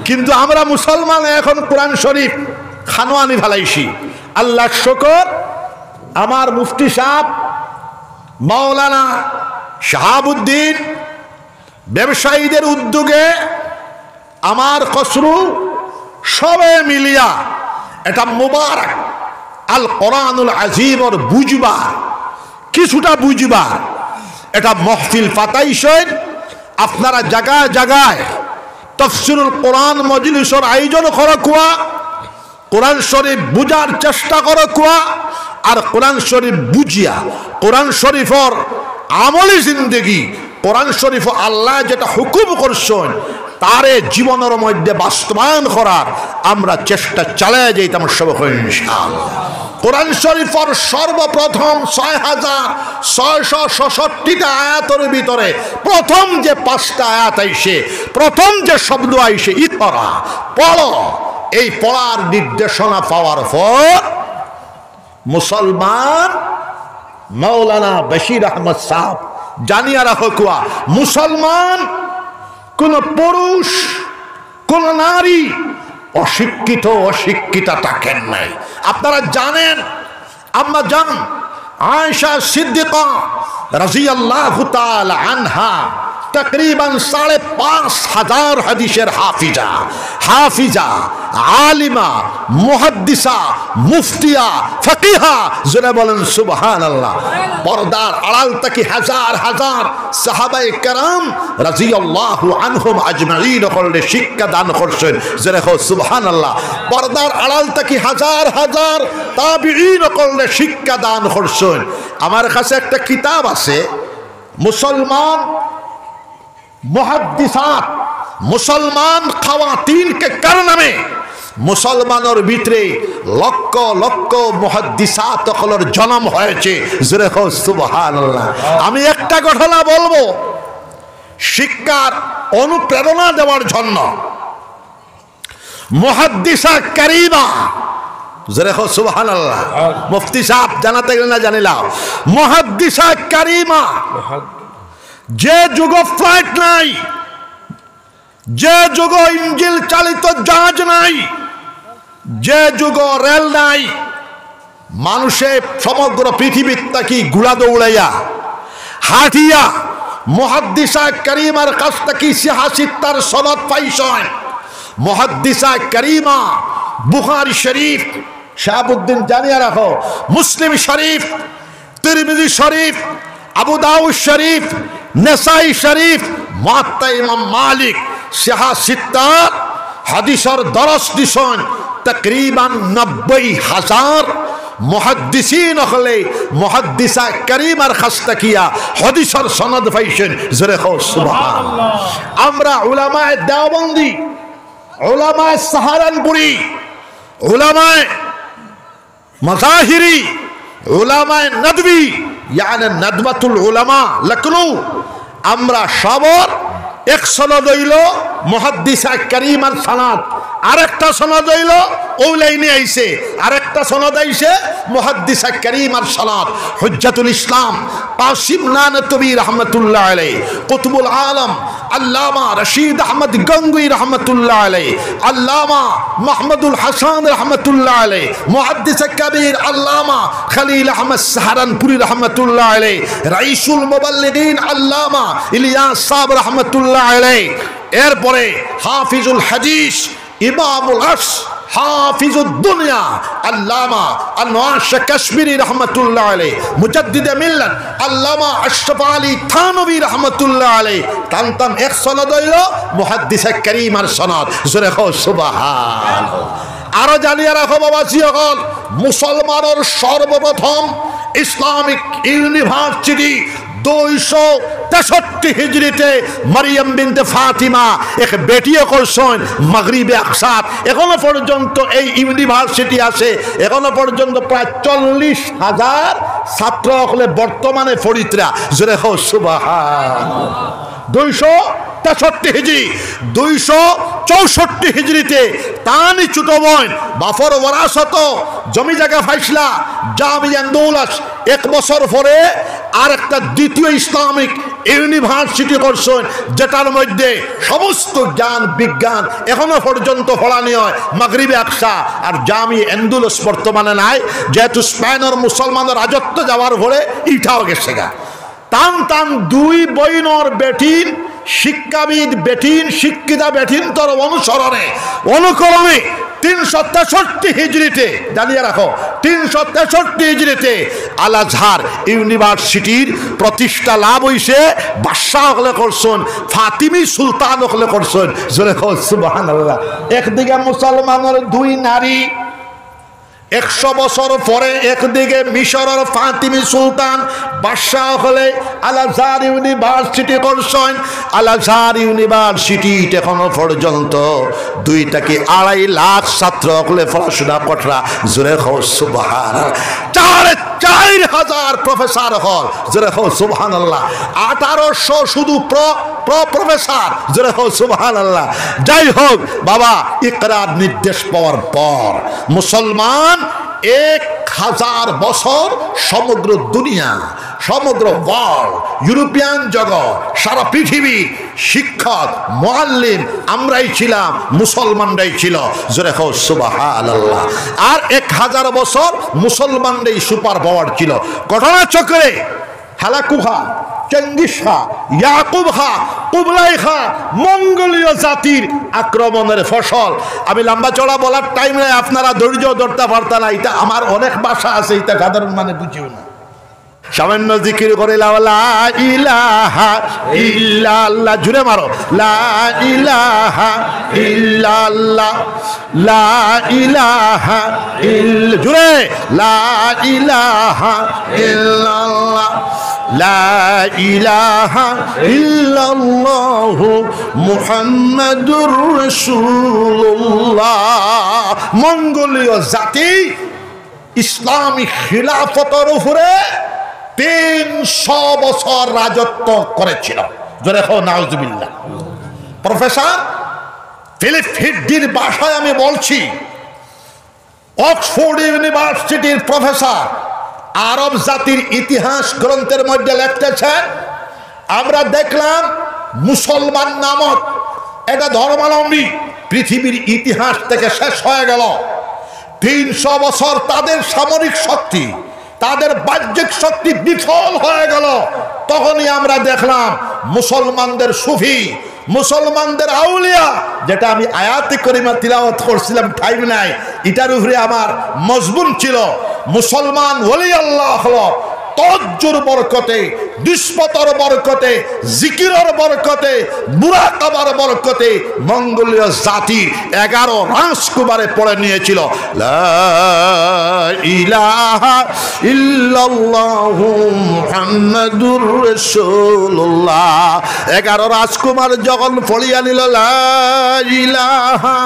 কিন্তু আমরা মুসলমান এখন কোরআন শরীফ খানোয়ানি ফেলাইছি। আল্লাহ শুকর, আমার মুফতি সাহেব মাওলানা শাহাবুদ্দিন ব্যবসায়ীদের উদ্যোগে আমার খসরু সবে মিলিয়া এটা মুবারক আল কোরআনুল আজিমর বুঝবার কিছুটা বুঝবার এটা মহফিল পাতাইছেন। আপনারা জায়গায় জায়গায় তাফসীরুল কোরআন মজলিসের আয়োজন করা কুয়া, কোরআন শরীফ বুঝার চেষ্টা করা কুয়া, আর কোরআন শরীফ বুঝিয়া কোরআন শরীফর আমলি জিন্দেগি, কোরআন শরীফ আল্লাহ যেটা হুকুম করছেন তারে জীবনের মধ্যে বাস্তবায়ন করার আমরা চেষ্টা চালিয়ে যাইতাম সব ইনশাআল্লাহ। কোরআন শরীফের সর্বপ্রথম ৬৬৬৬টা আয়াতের ভিতরে প্রথম যে ৫টা আয়াত আইছে, প্রথম যে শব্দ আইছে ইকরা, পড়ো, এই পড়ার নির্দেশনা পাওয়ার পর মুসলমান মাওলানা বশির আহমদ সাহেব জানিয়া রাখো কুয়া, মুসলমান কোন পুরুষ কোন নারী অশিক্ষিতা থাকেন নাই। আপনারা জানেন আম্মা জান আয়েশা সিদ্দিকা রাদিয়াল্লাহু তাআলা আনহা तकरीबन 5,500 हदीसेर हाफिजा आलिमा मुहद्दिसा मुफ्तिया फकीहा जरा बोलें सुबहानाल्लाह। पर्दार आड़ाल तक हजार हजार साहाबाए करम रादियाल्लाहु अन्हुम अजमाइन करले शिक्षा दान करছেন जरा हो सुबहानाल्लाह। पर्दार आड़ाल तक हजार हजार ताबिईन करले शिक्षा दान करছেন। আমার কাছে একটা কিতাব আছে मुसलमान मुहद्दिसात मुसलमान खवातीन के करना में मुसलमानों भीतरे लक्ष लक्ष मुहद्दिसात कलर जन्म হয়েছে জোরে কও সুবহানাল্লাহ। আমি একটা ঘটনা বলবো শিক্ষার অনুপ্রেরণা দেওয়ার জন্য। মুহাদ্দিসা কারিমা জোরে কও সুবহানাল্লাহ। মুফতি সাহেব জানাতে গেলে না জানিলাম মুহাদ্দিসা কারিমা যে যুগ ফ্লাইট নাই, যে যুগ ইঞ্জিল চালিত জাহাজ নাই, যে যুগ রেল নাই, মানুষে সমগ্র পৃথিবীর থাকি গুড়া দৌড়াইয়া হাঁটিয়া মুহাদ্দিসা কারিমার কাছ থেকে সিহাসিত্তার সনদ পাইছেন। মুহাদ্দিসা কারিমা বুখারী শরীফ, শাহাবুদ্দিন জানিয়া রাখো, মুসলিম শরীফ, তিরমিজি শরীফ, আবু দাউদ শরীফ, নেসাই শরীফ, মুয়াত্তা ইমাম মালিক সিহাসিত্তার হাদিসের দরস দিছেন। तकरीबन 90,000 मुहद्दिसीन হলে মুহাদ্দিসা কারিমার খাস্তা কিয়া হাদিসের সনদ পাইছেন জোরে কও সুবহানাল্লাহ। আমরা উলামায়ে দেওবন্দি, উলামায়ে সাহারানপুরি, উলামায়ে মাযাহিরি, উলামায়ে নদভী यानी नदवातुल उलामा लखनऊ আমরা সবর এক সনদ হইল মুহাদ্দিসা কারিমার সনদ, আরেকটা সনদ হইল ওলাইনে আইছে, আরেকটা সনদ আইছে মুহাদ্দিসা কারিমার সনদ। হুজ্জাতুল ইসলাম কাসিম নানতবী রাহমাতুল্লাহ আলাইহি, কুতুবুল আলম আল্লামা রশিদ আহমদ গঙ্গুই রাহমাতুল্লাহ আলাইহি, আল্লামা মাহমুদুল হাসান রাহমাতুল্লাহ আলাইহি, মুহাদ্দিস কবির আল্লামা খলিল আহমদ সাহারানপুরি রাহমাতুল্লাহ আলাইহি, রাইসুল মুবাল্লিগিন আল্লামা ইলিয়াস সাহেব রাহমাতুল্লাহ আলাইহি, এরপরে হাফিজুল হাদিস ইমামুল আশ হাফিজুদ দুনিয়া আল্লামা আনোয়ার শাহ কাশ্মীরি রাহমাতুল্লাহ আলাইহি, মুজাদ্দিদ মিল্লাত আল্লামা আশরাফ আলী থানভী রাহমাতুল্লাহ আলাইহি। টান এক সনদ হইল মুহাদ্দিস কারিমার সনদ জোরে কও সুবহানাল্লাহ। আরো জানিয়ে রাখো বাবাজি হল মুসলমানের সর্বপ্রথম ইসলামিক ইউনিভার্সিটি 263 হিজরিতে মারিয়াম বিনতে ফাতিমা এক বেটিয়ে করছেন মাগরিবে আকসার। এখনো পর্যন্ত এই ইউনিভার্সিটি আছে, এখনো পর্যন্ত প্রায় 40,000 ছাত্র হলে বর্তমানে ফরিদরা জোরে হো সুবহানাল্লাহ। 263 হিজরি 264 হিজরিতে তানি ছোট বোন বাফর ওয়ারাসত জমি জায়গা ফাইসলা জামিয়া আন্দোলস 1 বছর পরে আর একটা দ্বিতীয় ইসলামিক ইউনিভার্সিটি করছেন, যেটার মধ্যে সমস্ত জ্ঞান বিজ্ঞান এখনো পর্যন্ত পড়ানো হয়। মাগরিবে আকসা আর জামিয়া আন্দোলস বর্তমানে নাই, যেহেতু স্পেনের মুসলমানের রাজত্ব যাওয়ার পরে ইটাও গেছে গা। টান টান 2 বইনর বেটিন শিক্ষাবিদ বেটিন শিক্ষিতা বেটিন তোর অনুকরণে 363 হিজরিতে জানিয়ে রাখো, 363 হিজরিতে আল আজহার ইউনিভার্সিটির প্রতিষ্ঠা লাভ হইছে। বাদশাহ হলে করছেন, ফাতিমি সুলতান হলে করছেন। জোরে কও সুবহানাল্লাহ। একদিকে মুসলমানের 2 নারী 100 বছর পরে, একদিকে মিশরের ফাতিমি সুলতান বাদশাহ হলে আল আজহার ইউনিভার্সিটি করছেন। আল আজহার ইউনিভার্সিটি এখনো পর্যন্ত 2 থেকে 2.5 লাখ ছাত্র হলে পড়াশোনা করা। জোরে কও সুবহানাল্লাহ। 4,000 প্রফেসর হল। জোরে কও সুবহানাল্লাহ। 1800 শুধু প্রফেসর। জোরে কও সুবহানাল্লাহ। যাই হোক বাবা, ইকরার নির্দেশ পাওয়ার পর মুসলমান 1000 বছর সমগ্র দুনিয়া, সমগ্র ওয়ার্ল্ড, ইউরোপিয়ান জগৎ, সারা পৃথিবী শিক্ষক মুআল্লিম আমরাই ছিলাম, মুসলমানরাই ছিল। জোরে কও সুবহানাল্লাহ। আর 1000 বছর মুসলমানরাই সুপার পাওয়ার ছিল। ঘটনাচক্রে হালাকু খা, চেঙ্গিস খা, ইয়াকুব খা, কুবলাই খা মঙ্গোলীয় জাতির আক্রমণের ফসল। আমি লম্বা চড়া বলার টাইম নাই, আপনারা ধৈর্য ধরতে পারতেন না। এটা আমার অনেক ভাষা আছে, এটা সাধারণ মানে বুঝিও না। সামান্য জিকির করে লা ইলাহা ইল্লাল্লাহ, জুড়ে মারো লা ইলাহা ইল্লাল্লাহ, লা ইলাহা ইল্লা, জুড়ে লা ইলাহা ইল্লাল্লাহ, লা ইলাহা ইল্লাল্লাহ মুহাম্মাদুর রাসূলুল্লাহ। মঙ্গোলীয় জাতি ইসলামী খিলাফতের উপরে 300 বছর রাজত্ব করেছিল। জোরে কও নাউজুবিল্লাহ। প্রফেসর ফিলিপ হিড্ডির ভাষায় আমি বলছি, অক্সফোর্ড ইউনিভার্সিটির প্রফেসর আরব জাতির ইতিহাস গ্রন্থের মধ্যে লিখতেছেন, আমরা দেখলাম মুসলমান নামক একটা ধর্মাবলম্বী পৃথিবীর ইতিহাস থেকে শেষ হয়ে গেল। 300 বছর তাদের সামরিক শক্তি, তাদের বাহ্যিক শক্তি বিফল হয়ে গেল। তখনই আমরা দেখলাম মুসলমানদের সুফি, মুসলমানদের আউলিয়া, যেটা আমি আয়াতে করিমা তিলাওয়াত করছিলাম, টাইম নাই, এটার উপরে আমার মজবুন ছিল। মুসলমান ওলি আল্লাহ হলো তজ্জুর বরকতে, নিসবতের বরকতে, জিকিরের বরকতে, মুরাকাবার বরকতে মঙ্গোলীয় জাতি 11 রাজকুমারে পড়ে নিয়েছিল লা ইলাহা ইল্লাল্লাহু মুহাম্মাদুর রাসূলুল্লাহ। 11 রাজকুমার যখন পড়িয়া নিল লা ইলাহা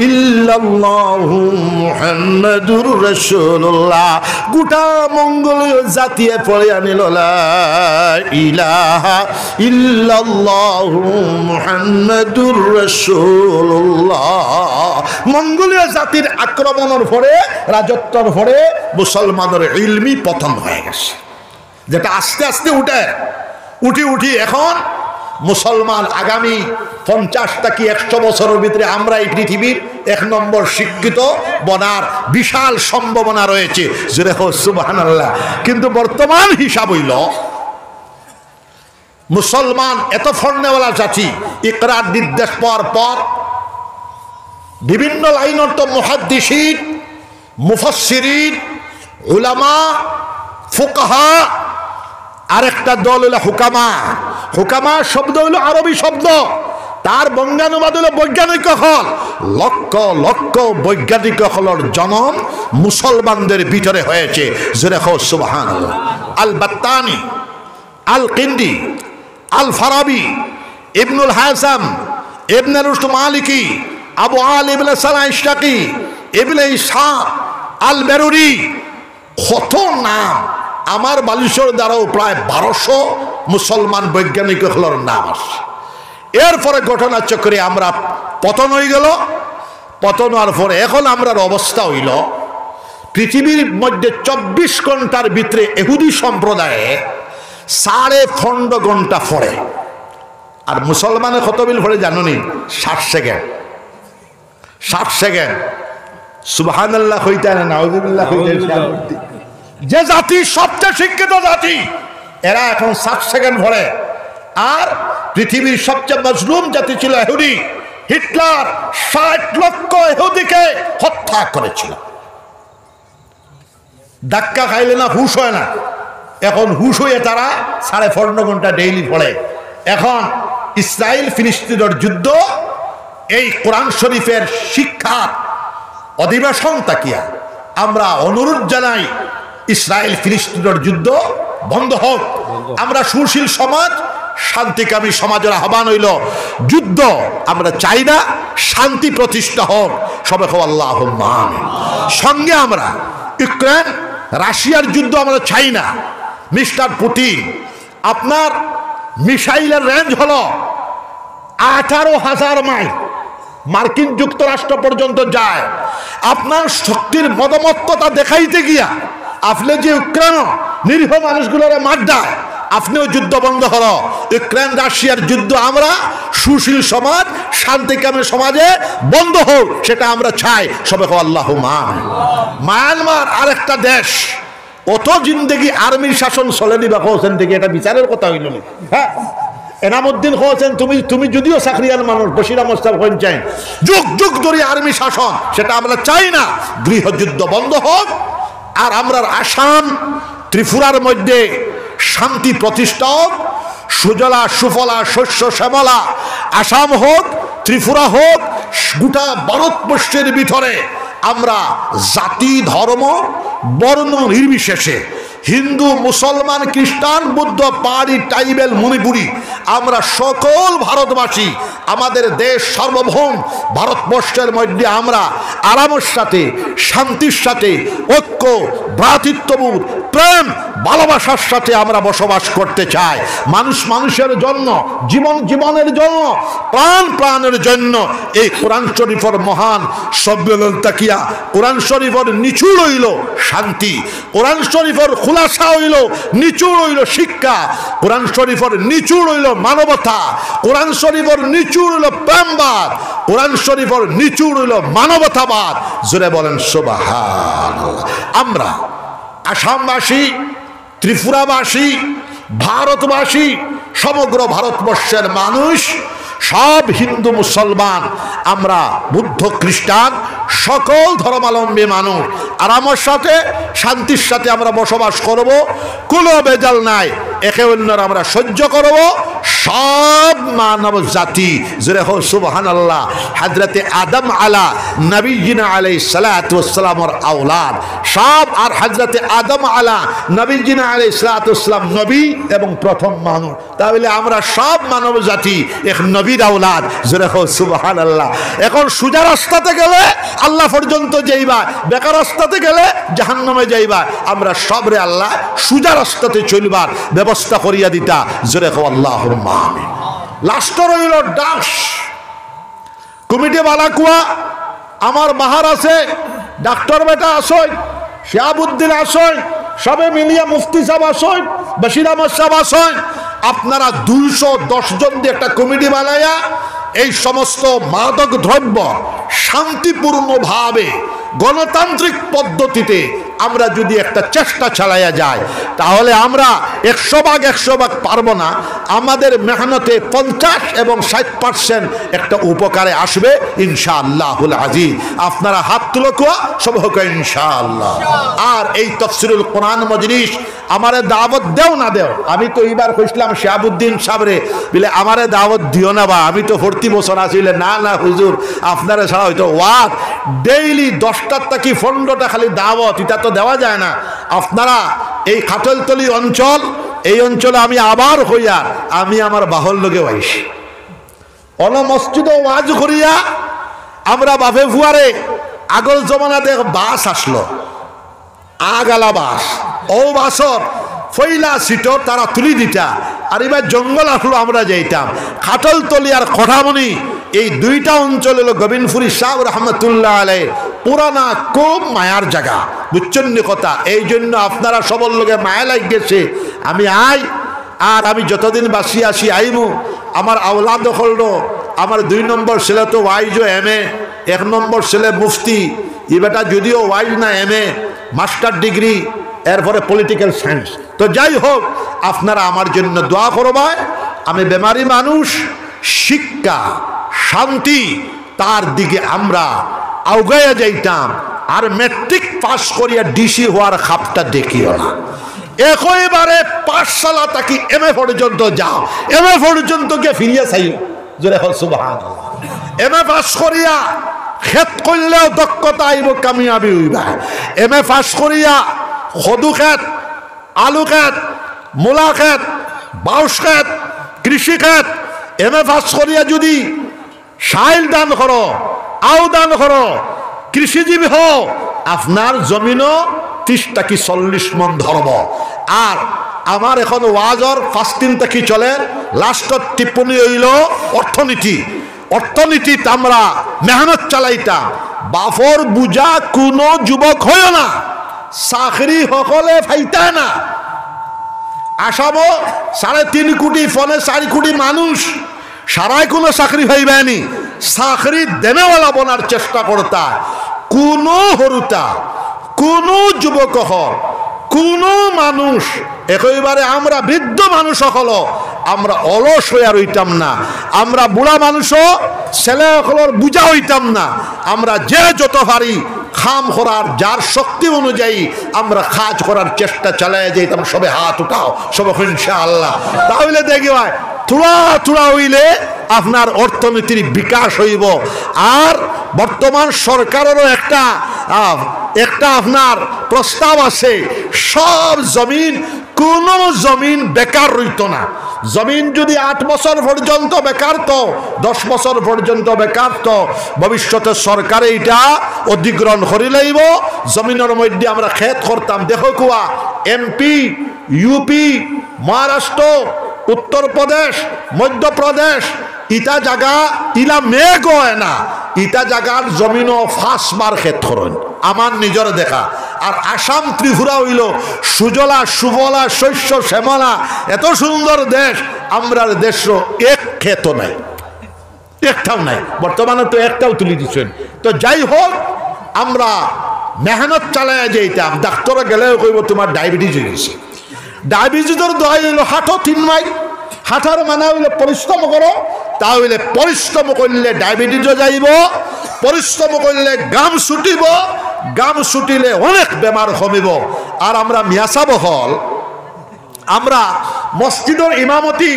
ইল্লাল্লাহু মুহাম্মাদুর রাসূলুল্লাহ, গোটা মঙ্গোলীয় জাতি পড়ে আনিল লা ইলাহা ইল্লাল্লাহু মুহাম্মাদুর রাসূলুল্লাহ। মঙ্গোলীয় জাতির আক্রমণের পরে, রাজত্বর পরে মুসলমানের ইলমি পতন হয়ে গেছে, যেটা আস্তে আস্তে উঠি এখন মুসলমান আগামী 50 থেকে 100 বছরের ভিতরে আমরা এই পৃথিবীর 1 নম্বর শিক্ষিত বনার বিশাল সম্ভাবনা রয়েছে। জোরে হোক সুবহানাল্লাহ। কিন্তু বর্তমান হিসাব হইল মুসলমান এত ফর্নেওয়ালা জাতি, ইকরার নির্দেশ পাওয়ার পর বিভিন্ন লাইনের তো মুহাদ্দিসিন, মুফাসসিরিন, উলামা, ফুকাহা, আরেকটা দল হলো হুকামা। হুকামা শব্দ হলো আরবি শব্দ, তার বঙ্গানুবাদ হলো বৈজ্ঞানিক হল। লক্ষ লক্ষ বৈজ্ঞানিক হলের জন্ম মুসলমানদের ভিতরে হয়েছে। জোরে কও সুবহানাল্লাহ। আল বাত্তানি, আল কিন্দি, আল ফারাবি, ইবনুল হাসাম, ইবনে রুশদ মালিকি, আবু আলী ইবনে সালাহ ইশতাকি, ইবনে ইসহাক, আল বেরুরি, কত নাম। আমার বালিশর দ্বারাও প্রায় 1200 মুসলমান বৈজ্ঞানিক হলোর নাম আসে। এরপরে ঘটনা চক্রে আমরা পতন হয়ে গেল। পতন হওয়ার পরে এখন আমরার অবস্থা হইল পৃথিবীর মধ্যে 24 ঘন্টার ভিতরে ইহুদি সম্প্রদায়ে 12.5 ঘন্টা পড়ে, আর মুসলমানের কত বিল পড়ে জানুনি? 60 সেকেন্ড। 60 সেকেন্ড। সুবহানাল্লাহ হইতে না নাউযুবিল্লাহ হইতে। যে জাতি সবচেয়ে শিক্ষিত জাতি এরা এখন 60 সেকেন্ড পড়ে। আর পৃথিবীর সবচেয়ে মজলুম জাতি ছিল ইহুদি। হিটলার 60 লক্ষ ইহুদিকে হত্যা করেছিল। ধাক্কা খাইলে না হুশ হয় না, এখন হুশ হয়ে তারা 14.5 ঘন্টা ডেইলি পড়ে। এখন ইসরায়েল ফিলিস্তিনের যুদ্ধ এই কোরআন শরীফের শিক্ষার অধিবেশন তাকিয়া আমরা অনুরোধ জানাই ইসরায়েল ফিলিস্তিনের যুদ্ধ বন্ধ হোক। আমরা সুশীল সমাজ, শান্তিকামী সমাজের আহ্বান হইল যুদ্ধ আমরা চাই না, শান্তি প্রতিষ্ঠা হোক। সবাই আল্লাহুম্মা আমিন। সঙ্গে আমরা ইউক্রেন রাশিয়ার যুদ্ধ আমরা চাই না। মিস্টার পুতিন, আপনার মিসাইলের রেঞ্জ হলো 18,000 মাইল, মার্কিন যুক্তরাষ্ট্র পর্যন্ত যায়। আপনার শক্তির মদমত্ততা দেখাইতে গিয়া আপনি যে ইউক্রেন নিরীহ মানুষগুলোর মার দেয়, আপনিও যুদ্ধ বন্ধ হলো। ইউক্রেন রাশিয়ার যুদ্ধ আমরা সুশীল সমাজ, শান্তিকামী সমাজে বন্ধ হোক, সেটা আমরা চাই। সবাই আল্লাহুম্মা আমিন। মায়ানমার আরেকটা দেশ, অত জিন্দেগি আর্মির শাসন চলেনি বা হোসেন থেকে, এটা বিচারের কথা হইল না। হ্যাঁ, এনামুদ্দিন হোসেন তুমি যদিও চাকরিয়াল মানুষ, বশির আহমদ সাহেব চাই যুগ যুগ ধরে আর্মি শাসন, সেটা আমরা চাই না। গৃহযুদ্ধ বন্ধ হোক। আর আমরা আসাম ত্রিপুরার মধ্যে শান্তি প্রতিষ্ঠা হোক, সুজলা সুফলা শস্য শ্যামলা আসাম হোক, ত্রিপুরা হোক, গোটা ভারতবর্ষের ভিতরে আমরা জাতি ধর্ম বর্ণ নির্বিশেষে হিন্দু মুসলমান খ্রিস্টান বৌদ্ধ পাহাড়ি ট্রাইবেল মণিপুরি আমরা সকল ভারতবাসী আমাদের দেশ সার্বভৌম ভারতবর্ষের মধ্যে আমরা আরামের সাথে শান্তির সাথে ঐক্য ভ্রাতৃত্ববোধ প্রেম ভালোবাসার সাথে আমরা বসবাস করতে চাই। মানুষ মানুষের জন্য, জীবন জীবনের জন্য, প্রাণ প্রাণের জন্য এই কোরআন শরীফের মহান সম্মেলন তাকিয়া কোরআন শরীফের নিচুড় হইল শান্তি, কোরআন শরীফের খুলাসা হইল নিচুড় হইল শিক্ষা, কোরআন শরীফের নিচুড় হইল মানবতা, কোরআন শরীফের নিচুড় হইল প্রেমবাদ, কোরআন শরীফের নিচুড় হইল মানবতাবাদ। জোরে বলেন সুবহানাল্লাহ। আমরা আসামবাসী, ত্রিপুরাবাসী, ভারতবাসী, সমগ্র ভারতবর্ষের মানুষ, সব হিন্দু মুসলমান, আমরা বুদ্ধ খ্রিস্টান সকল ধর্মাবলম্বী মানুষ আরামের সাথে শান্তির সাথে আমরা বসবাস করব, কোনো বেজাল নাই। একে অন্যের আমরা সহ্য করব। সব মানব জাতি জোরে হোক সুবহানাল্লাহ। হযরতে আদম আলা নবীনা আলাইহিস সালাতু ওয়াস সালামের আওলাদ সব, আর হযরতে আদম আলা নবীনা আলাইহিস সালাতু ওয়াস সালাম নবী এবং প্রথম মানুষ। তাহলে আমরা সব মানব জাতি এক নবীর আওলাদ। জোরে হোক সুবহানাল্লাহ। এখন সোজা রাস্তাতে গেলে আল্লাহ পর্যন্ত যাইবা, বেকার রাস্তাতে গেলে জাহান্নামে যাইবা। আমরা সবরে আল্লাহ সোজা রাস্তাতে চলবার ব্যবস্থা করিয়া দিতা। জোরে হোক আল্লাহুম্মা আমিন। লাস্ট রইল ডাস কমিটি বালাকুয়া, আমার বাহার আছে, ডাক্তার বেটা আসয়, শিহাবুদ্দিন আসয়, সবে মিলিয়া মুফতি সাহেব আসয়, বশির আহমদ সাহেব আসয়। আপনারা 210 জন দিয়ে একটা কমিটি বানাইয়া এই সমস্ত মাদক দ্রব্য শান্তিপূর্ণভাবে গণতান্ত্রিক পদ্ধতিতে আমরা যদি একটা চেষ্টা চালাইয়া যাই, তাহলে আমরা 100% পারবো না। আমাদের মেহনতে 50 এবং 60% একটা উপকারে আসবে ইনশাআল্লাহুল আজিজ। আপনারা হাত তুলো কোয়া সব হোক ইনশাআল্লাহ। আর এই তাফসীরুল কোরআন মজলিস আমারে দাওয়াত দেও না দেও, আমি তো এইবার কইছিলাম শিহাবুদ্দিন সাহেবরে বলে আমারে দাওয়াত দিও না বা, আমি তো 40 বছর আসলে না না হুজুর আপনারা ছাড়া হয়তো ওয়াজ ডেইলি 10টার থেকে 15টা খালি দাওয়াত, এটা তো দেওয়া যায় না। আপনারা এই খাটলতলি অঞ্চল, এই অঞ্চলে আমি আবার হইয়া আমি আমার বাহল লোকে আইসি অন মসজিদে ওয়াজ করিয়া আমরা বাপে ফুয়ারে আগল জমানা দেখ বাস আসলো, আগালা বাস, ও বাসর ফইলা সিটো তারা তুলি দিতা আর এবার জঙ্গল আসলো আমরা যাইতাম খাটলতলি আর কঠামনি এই দুইটা অঞ্চল হলো গোবিন্দপুরী সাহেব রহমতুল্লাহ আলাই পুরানা খুব মায়ার জায়গা বুঝছেন কথা এই জন্য আপনারা সবল লোকে মায়া লাগ গেছে আমি আই আর আমি যতদিন বাসি আসি আইমু আমার আওলাদ হল আমার 2 নম্বর ছেলে তো ওয়াইজও এমএ 1 নম্বর ছেলে মুফতি এই বেটা যদিও ওয়াইজ না এমএ মাস্টার ডিগ্রি এরপরে পলিটিক্যাল সায়েন্স তো যাই হোক আপনারা আমার জন্য দোয়া করবেন আমি বেমারি মানুষ শিক্ষা শান্তি তার দিকে আমরা আগাইয়া যাইতাম আর ম্যাট্রিক পাস করিয়া ডিসি হওয়ার খাপটা দেখিও না একইবারে পাঠশালা থাকি এমএ পর্যন্ত যাও এমএ পর্যন্ত গিয়ে ফিরিয়া চাইও জোরে হল সুবহানাল্লাহ এমএ পাস করিয়া খেত করলেও দক্ষতা আইব কামিয়াবি হইবা এমএ পাস করিয়া সদু খেত আলু খেত মূলা খেত বাউশ খেত কৃষি খেত এমএ পাস করিয়া যদি সাইল দান করো আও দান করো কৃষিজীবী হও আপনার জমিনও 30 টাকি 40 মন ধরব আর আমার এখন ওয়াজর 5 দিন থেকে চলে লাস্টত টিপ্পনি হইল অর্থনীতি আমরা মেহনত চালাইতাম বাফর বুঝা কোনো যুবক হয় না চাকরি সকলে ফাইতা না আসাবো 3.5 কোটি ফোনে 4 কোটি মানুষ সারাই কোনো চাকরি পাইবানি চাকরি দেনেওয়ালা বনার চেষ্টা করতা কোনো হরুতা কোনো যুবক কোনো মানুষ একেবারে আমরা বৃদ্ধ মানুষ সকল আমরা অলস হইয়া রইতাম না আমরা বুড়া মানুষও ছেলে সকলের বুঝা হইতাম না আমরা যে যত পারি খাম করার যার শক্তি অনুযায়ী আমরা কাজ করার চেষ্টা চালাইয়া যাইতাম সবে হাত উঠাও সবে ইনশাআল্লাহ তাহলে দেখি ভাই থোড়া হইলে আপনার অর্থনীতির বিকাশ হইব আর বর্তমান সরকারেরও একটা আপনার প্রস্তাব আছে সব জমিন কোনো জমিন বেকার রইত না জমিন যদি 8 বছর পর্যন্ত বেকার তো 10 বছর পর্যন্ত বেকার তো ভবিষ্যতে সরকার এটা অধিগ্রহণ করে লইব জমিনের মধ্যে আমরা খেত করতাম দেখো কুয়া এমপি ইউপি মহারাষ্ট্র উত্তরপ্রদেশ মধ্যপ্রদেশ ইটা জায়গা ইলা মেঘ হয় না ইটা জায়গার জমিনও 5 বার ক্ষেত করেন আমার নিজের দেখা আর আসাম ত্রিপুরা হইল সুজলা সুফলা শস্য শ্যামলা এত সুন্দর দেশ আমরার দেশ এক ক্ষেত নাই একটাও নাই বর্তমানে তো একটাও তুলে দিচ্ছেন তো যাই হোক আমরা মেহনত চালাইয়া যাইতাম ডাক্তারে গেলেও কইব তোমার ডায়াবেটিস হয়ে গেছে ডায়াবেটিসের দোয়াই হইল হাঁটো 3 মাইল হাঁটার মানে হইলে পরিশ্রম করো তাহলে পরিশ্রম করলে ডায়াবেটিসও যাইব পরিশ্রম করলে গাম ছুটিব গাম ছুটিলে অনেক বেমার কমিব আর আমরা মিয়াসাব হল আমরা মসজিদের ইমামতি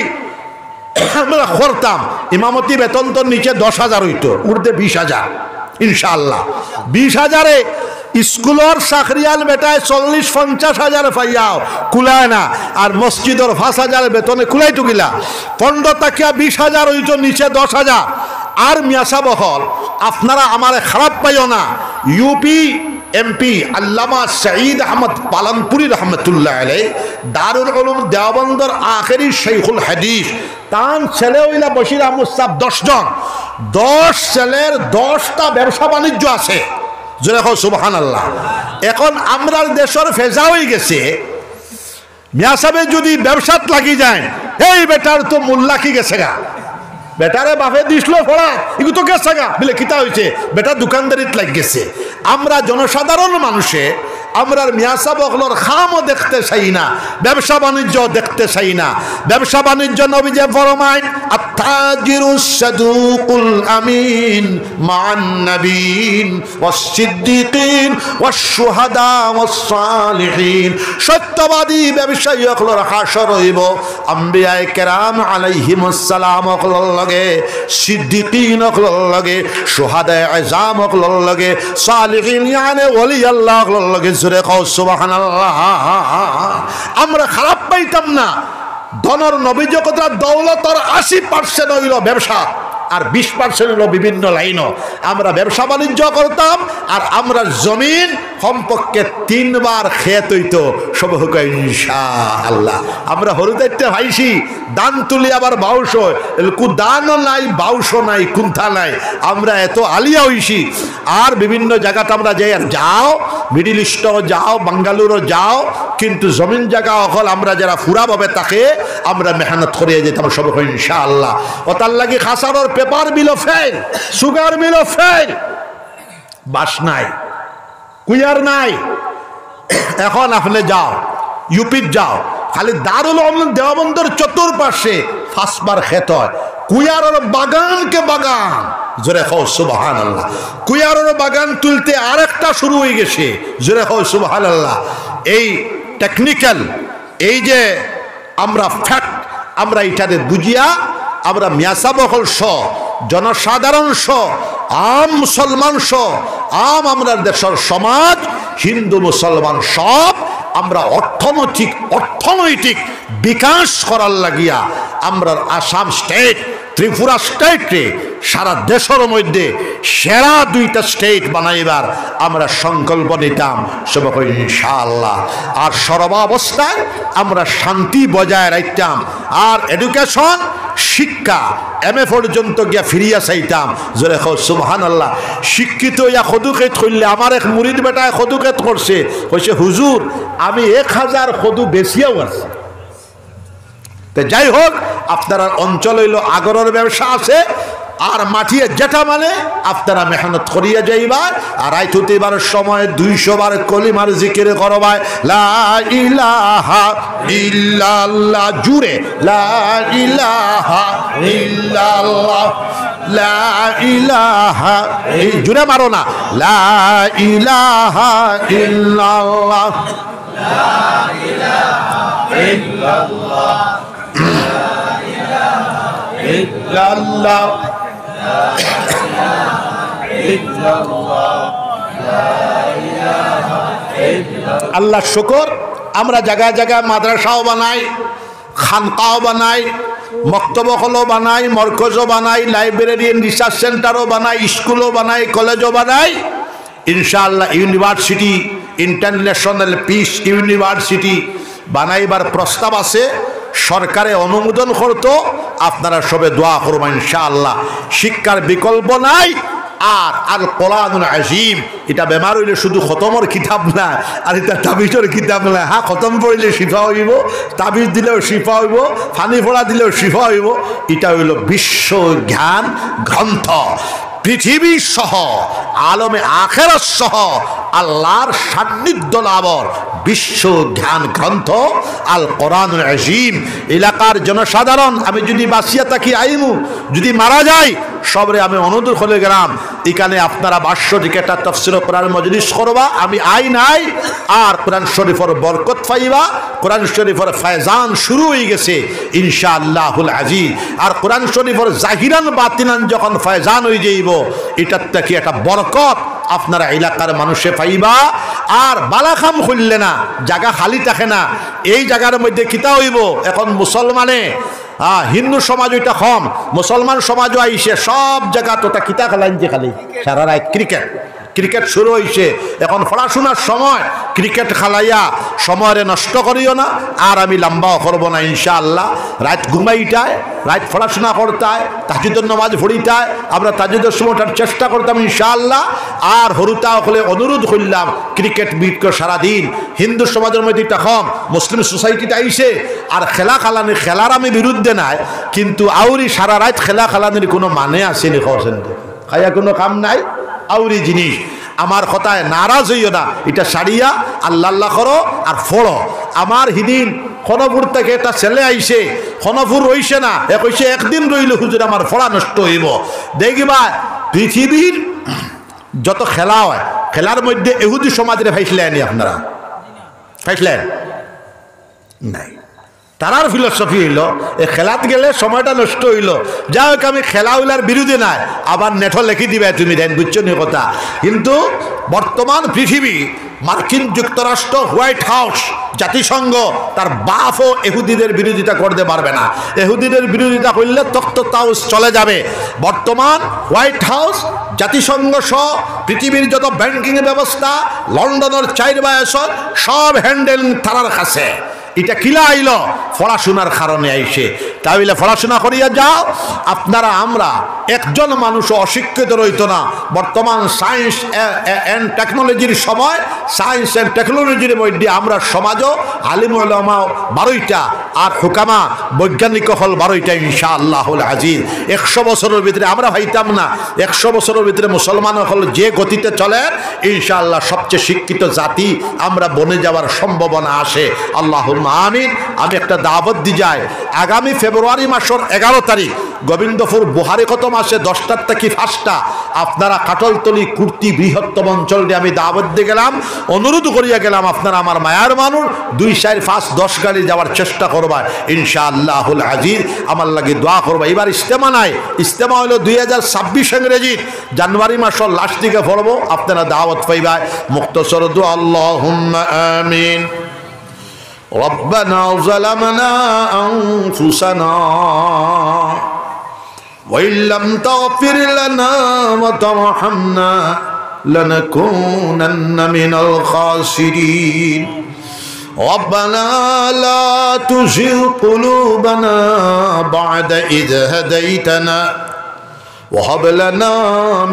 আমরা করতাম ইমামতি বেতন তো নিচে 10,000 হইতো উর্ধে 20,000 ইনশাআল্লাহ 20,000-এ স্কুলের চাকরিয়াল বেটায় 40-50 হাজার পাইয়াও কুলায় না আর মসজিদের 5,000 বেতনে কুলাই টুকিলা 15 টাকা 20,000 হইতো নিচে 10,000 আর মিয়াসা বহল আপনারা আমারে খারাপ পাইও না ইউপি এমপি আল্লামা সঈদ আহমদ পালনপুরি রহমতুল্লাহ আলাই দারুল উলুম দেওবন্দর আখেরি শেখুল হাদিস তান ছেলে হইলা বশির আহমদ সাহেব 10 জন 10 ছেলের 10টা ব্যবসা বাণিজ্য আছে জোরে কও সুবহানাল্লাহ এখন আমরার দেশের ফেজা হয়ে গেছে মিয়া সাহেব যদি ব্যবসাত লাগি যায় এই বেটার তো মোল্লা কি গেছে গা বেটারে বাপে দিছিল পড়া এগুলো তো গেছে গা বলে কিতা হয়েছে বেটা দোকানদারিত লাগ গেছে আমরা জনসাধারণ মানুষে আমরার মিয়াসা বকলর খামও দেখতে চাই না ব্যবসা বাণিজ্য দেখতে চাই না ব্যবসা বাণিজ্য নবী যে ফরমায় আত-তাজিরুস সাদুকুল আমিন মান নাবিয়িন ওয়াস-সিদ্দিকিন ওয়াশ-শুহাদা ওয়াস-সালিহিন সত্যবাদী ব্যবসায়ী হকলর হাসর হইব আম্বিয়ায়ে কেরাম আলাইহিমুস সালাম হকলর লগে সিদ্দিকিন হকলর লগে শুহাদায়ে আযম হকলর লগে সালিহিন মানে ওলি আল্লাহ হকলর লগে জোরে কও সুবহানাল্লাহ আমরা খারাপ পাইতাম না ধনর নবী জগতের দৌলতর 80% হইল ব্যবসা আর 20% হলো বিভিন্ন লাইনও। আমরা ব্যবসা বাণিজ্য করতাম আর আমরা জমিন কমপক্ষে 3 বার খেত হইতো সব হোক ইনশাআল্লাহ। আমরা হরুদাইতে ভাইছি দান তুলি আবার বাউশ দানও নাই বাউশও নাই কুন্থা নাই। আমরা এত আলিয়া হইছি আর বিভিন্ন জায়গাতে আমরা যাই আর যাও মিডিল ইস্টও যাও বাঙ্গালুরও যাও কিন্তু জমিন জায়গা অকল আমরা যারা ফুরাভাবে তাকে আমরা মেহনত করিয়ে যেতাম সব ইনশাআল্লাহ। ও তার লাগি খাসারোর পেপার মিলও ফেল, সুগার মিলও ফেল, বাস নাই, কুইয়ার নাই। এখন আপনি যাও ইউপির যাও খালি দারুল উলুম দেওবন্দের চতুর্পাশে 5 বার খেত হয়, কুইয়ারের বাগানকে বাগান, জোরে খাও সুবহানাল্লাহ। কুইয়ারের বাগান তুলতে আরেকটা শুরু হয়ে গেছে, জোরে খাও সুবহানাল্লাহ। এই টেকনিক্যাল এই যে আমরা ফ্যাক্ট আমরা এটাতে বুঝিয়া আমরা মিয়াসাবহল সহ জনসাধারণ সহ আম মুসলমান সহ আম আমরা দেশের সমাজ হিন্দু মুসলমান সব আমরা অর্থনৈতিক বিকাশ করার লাগিয়া আমরা আসাম স্টেট ত্রিপুরা স্টেটে সারা দেশের মধ্যে সেরা 2টা স্টেট বানাইবার আমরা সংকল্প নিতাম সব ইনশাআল্লাহ। আর সর্বাবস্থায় আমরা শান্তি বজায় রাখতাম আর এডুকেশন শিক্ষা MA পর্যন্ত গিয়া ফিরিয়া চাইতাম, জোরে খাও সুবহানাল্লাহ। শিক্ষিত ইয়া খদুকেত করলে আমার এক মুরিদ বেটায় খদুকেত করছে, কইছে হুজুর আমি 1000 খদু বেশিয়াও আছে। তো যাই হোক আপনারা অঞ্চল হইল আগরের ব্যবসা আছে আর মাটিয়ে যেটা মানে আপনারা মেহনত করিয়া যাইবার আর রাইত হইবার সময় 200 বার কলিমার জিকির করবাই লা ইলাহা ইল্লাল্লাহ, জুরে লা ইলাহা ইল্লাল্লাহ, লা ইলাহা, জুরে মারো না, লা ইলাহা ইল্লাল্লাহ, লা ইলাহা ইল্লাল্লাহ, আল্লাহ শুকর। আমরা জায়গায় জায়গায় মাদ্রাসাও বানাই, খানকাও বানাই, মক্তবখলও বানাই, মরকজও বানাই, লাইব্রেরি রিসার্চ সেন্টারও বানাই, স্কুলও বানাই, কলেজও বানাই। ইনশাআল্লাহ ইউনিভার্সিটি ইন্টারন্যাশনাল পিস ইউনিভার্সিটি বানাইবার প্রস্তাব আছে, সরকারে অনুমোদন করতো। আপনারা সবে দোয়া করবেন ইনশাআল্লাহ। শিক্ষার বিকল্প নাই। আর আল কোরআনুল আজিম এটা বেমার হইলে শুধু খতমর কিতাব না আর এটা তাবিজের কিতাব না। হ্যাঁ খতম পড়লে শিফা হইব, তাবিজ দিলেও শিফা হইব, ফানি ফোড়া দিলেও শিফা হইব। এটা হইল বিশ্ব জ্ঞান গ্রন্থ, পৃথিবী সহ আলমে আখেরাত সহ আল্লাহর সান্নিধ্য লাভর বিশ্ব জ্ঞান গ্রন্থ আল কোরআনুল আজিম। এলাকার জনসাধারণ আমি যদি বাঁচিয়া থাকি আইমু, যদি মারা যায় সবরে আমি অনুরোধ করে গেলাম এখানে আপনারা বার্ষিক একটা তাফসীর কোরআন মজলিস করবা। আমি আই নাই আর কোরআন শরীফের বরকত পাইবা। কোরআন শরীফের ফায়জান শুরু হয়ে গেছে ইনশাআল্লাহুল আজিজ। আর কোরআন শরীফের জাহিরান বাতিনান যখন ফায়জান হয়ে যাইব এটার থেকে একটা বরকত আপনারা এলাকার মানুষে পাইবা। আর বালাখাম খুললে না, জায়গা খালি থাকে না। এই জায়গার মধ্যে কিতা হইব এখন মুসলমানে হিন্দু সমাজ ওইটা কম, মুসলমান সমাজও আইসে সব জায়গা তো তা কিতা খেলাইছে খালি সারা রাত ক্রিকেট শুরু হয়েছে। এখন পড়াশোনার সময় ক্রিকেট খেলাইয়া সময় নষ্ট করিও না। আর আমি লম্বাও করবো না ইনশাআল্লাহ। রাত ঘুমাইটায়, রাত পড়াশোনা করতায়, তাহাজ্জুদের নামাজ পড়িতায়, আমরা তাহাজ্জুদের সময়টার চেষ্টা করতাম ইনশাআল্লাহ। আর হরুতা হলে অনুরোধ করলাম ক্রিকেট বিট সারাদিন হিন্দু সমাজের মধ্যে এটা কম, মুসলিম সোসাইটিতে আইসে। আর খেলার আমি বিরুদ্ধে নাই, কিন্তু আউরি সারা রাত খেলানির কোনো মানে আসেনি, খাইয়া কোনো কাম নাই। আউরি জিনিস আমার কথায় নারাজ হইও না, এটা সারিয়া আল্লাহ করো আর ফড়ো। আমার হিদিন খনপুর থেকে একটা ছেলে আইসে, খনপুর রইছে না, কইছে একদিন রইলে হুজুর আমার ফড়া নষ্ট হইব। দেখবা পৃথিবীর যত খেলা হয় খেলার মধ্যে এহুদি সমাজের ফাইসলেন আপনারা ফাইসলেন নাই। তারার ফিলসফি হইল এ খেলাত গেলে সময়টা নষ্ট হইল। যা হোক আমি খেলা হইলার বিরুদ্ধে নাই, আবার নেট লেখি দিবে তুমি দেন, বুঝছো নি কথা। কিন্তু বর্তমান পৃথিবী মার্কিন যুক্তরাষ্ট্র হোয়াইট হাউস জাতিসংঘ তার বাপও ইহুদিদের বিরোধিতা করতে পারবে না। ইহুদিদের বিরোধিতা করলে তখ্ততাউস চলে যাবে। বর্তমান হোয়াইট হাউস জাতিসংঘ সহ পৃথিবীর যত ব্যাংকিং ব্যবস্থা লন্ডনের 4/5 সব হ্যান্ডেল তারার কাছে। এটা কিলা আইল পড়াশোনার কারণে আইসে। তাহলে পড়াশোনা করিয়া যাও আপনারা। আমরা একজন মানুষ অশিক্ষিত রইত না। বর্তমান সায়েন্স অ্যান্ড টেকনোলজির সময়, সায়েন্স অ্যান্ড টেকনোলজির মধ্যে আমরা সমাজও আলিম উলামা 12টা আর হুকামা বৈজ্ঞানিক হল 12টা ইনশাআল্লাহুল আজিজ। 100 বছরের ভিতরে আমরা ভাইতাম না, 100 বছরের ভিতরে মুসলমান হল যে গতিতে চলে ইনশাআল্লাহ সবচেয়ে শিক্ষিত জাতি আমরা বনে যাওয়ার সম্ভাবনা আসে। আল্লাহ আমিন। আমি একটা দাওয়াত দি যাই, আগামী ফেব্রুয়ারি মাসের 11 তারিখ গোবিন্দপুর বুহারি কত মাসে 10টার থেকে 5টা আপনারা কাটলতলি কুর্তি বৃহত্তম অঞ্চলটি আমি দাওয়াত দিয়ে গেলাম, অনুরোধ করিয়া গেলাম আপনারা আমার মায়ার মানুষ 2, 4, 5, 10 গাড়ি যাওয়ার চেষ্টা করবা ইনশাআল্লাহুল আজিজ। আমার লাগে দোয়া করবা। এবার ইস্তেমা নাই, ইস্তেমা হলো 2026 ইংরেজি জানুয়ারি মাসের লাস্ট দিকে পড়বো। আপনারা দাওয়াত পাইবা। মুক্তসর দোয়া আল্লাহুম্মা আমিন। ربنا ظلمنا أنفسنا وإن لم تغفر لنا وترحمنا لنكونن من الخاسرين ربنا لا تزغ قلوبنا بعد إذ هديتنا وهب لنا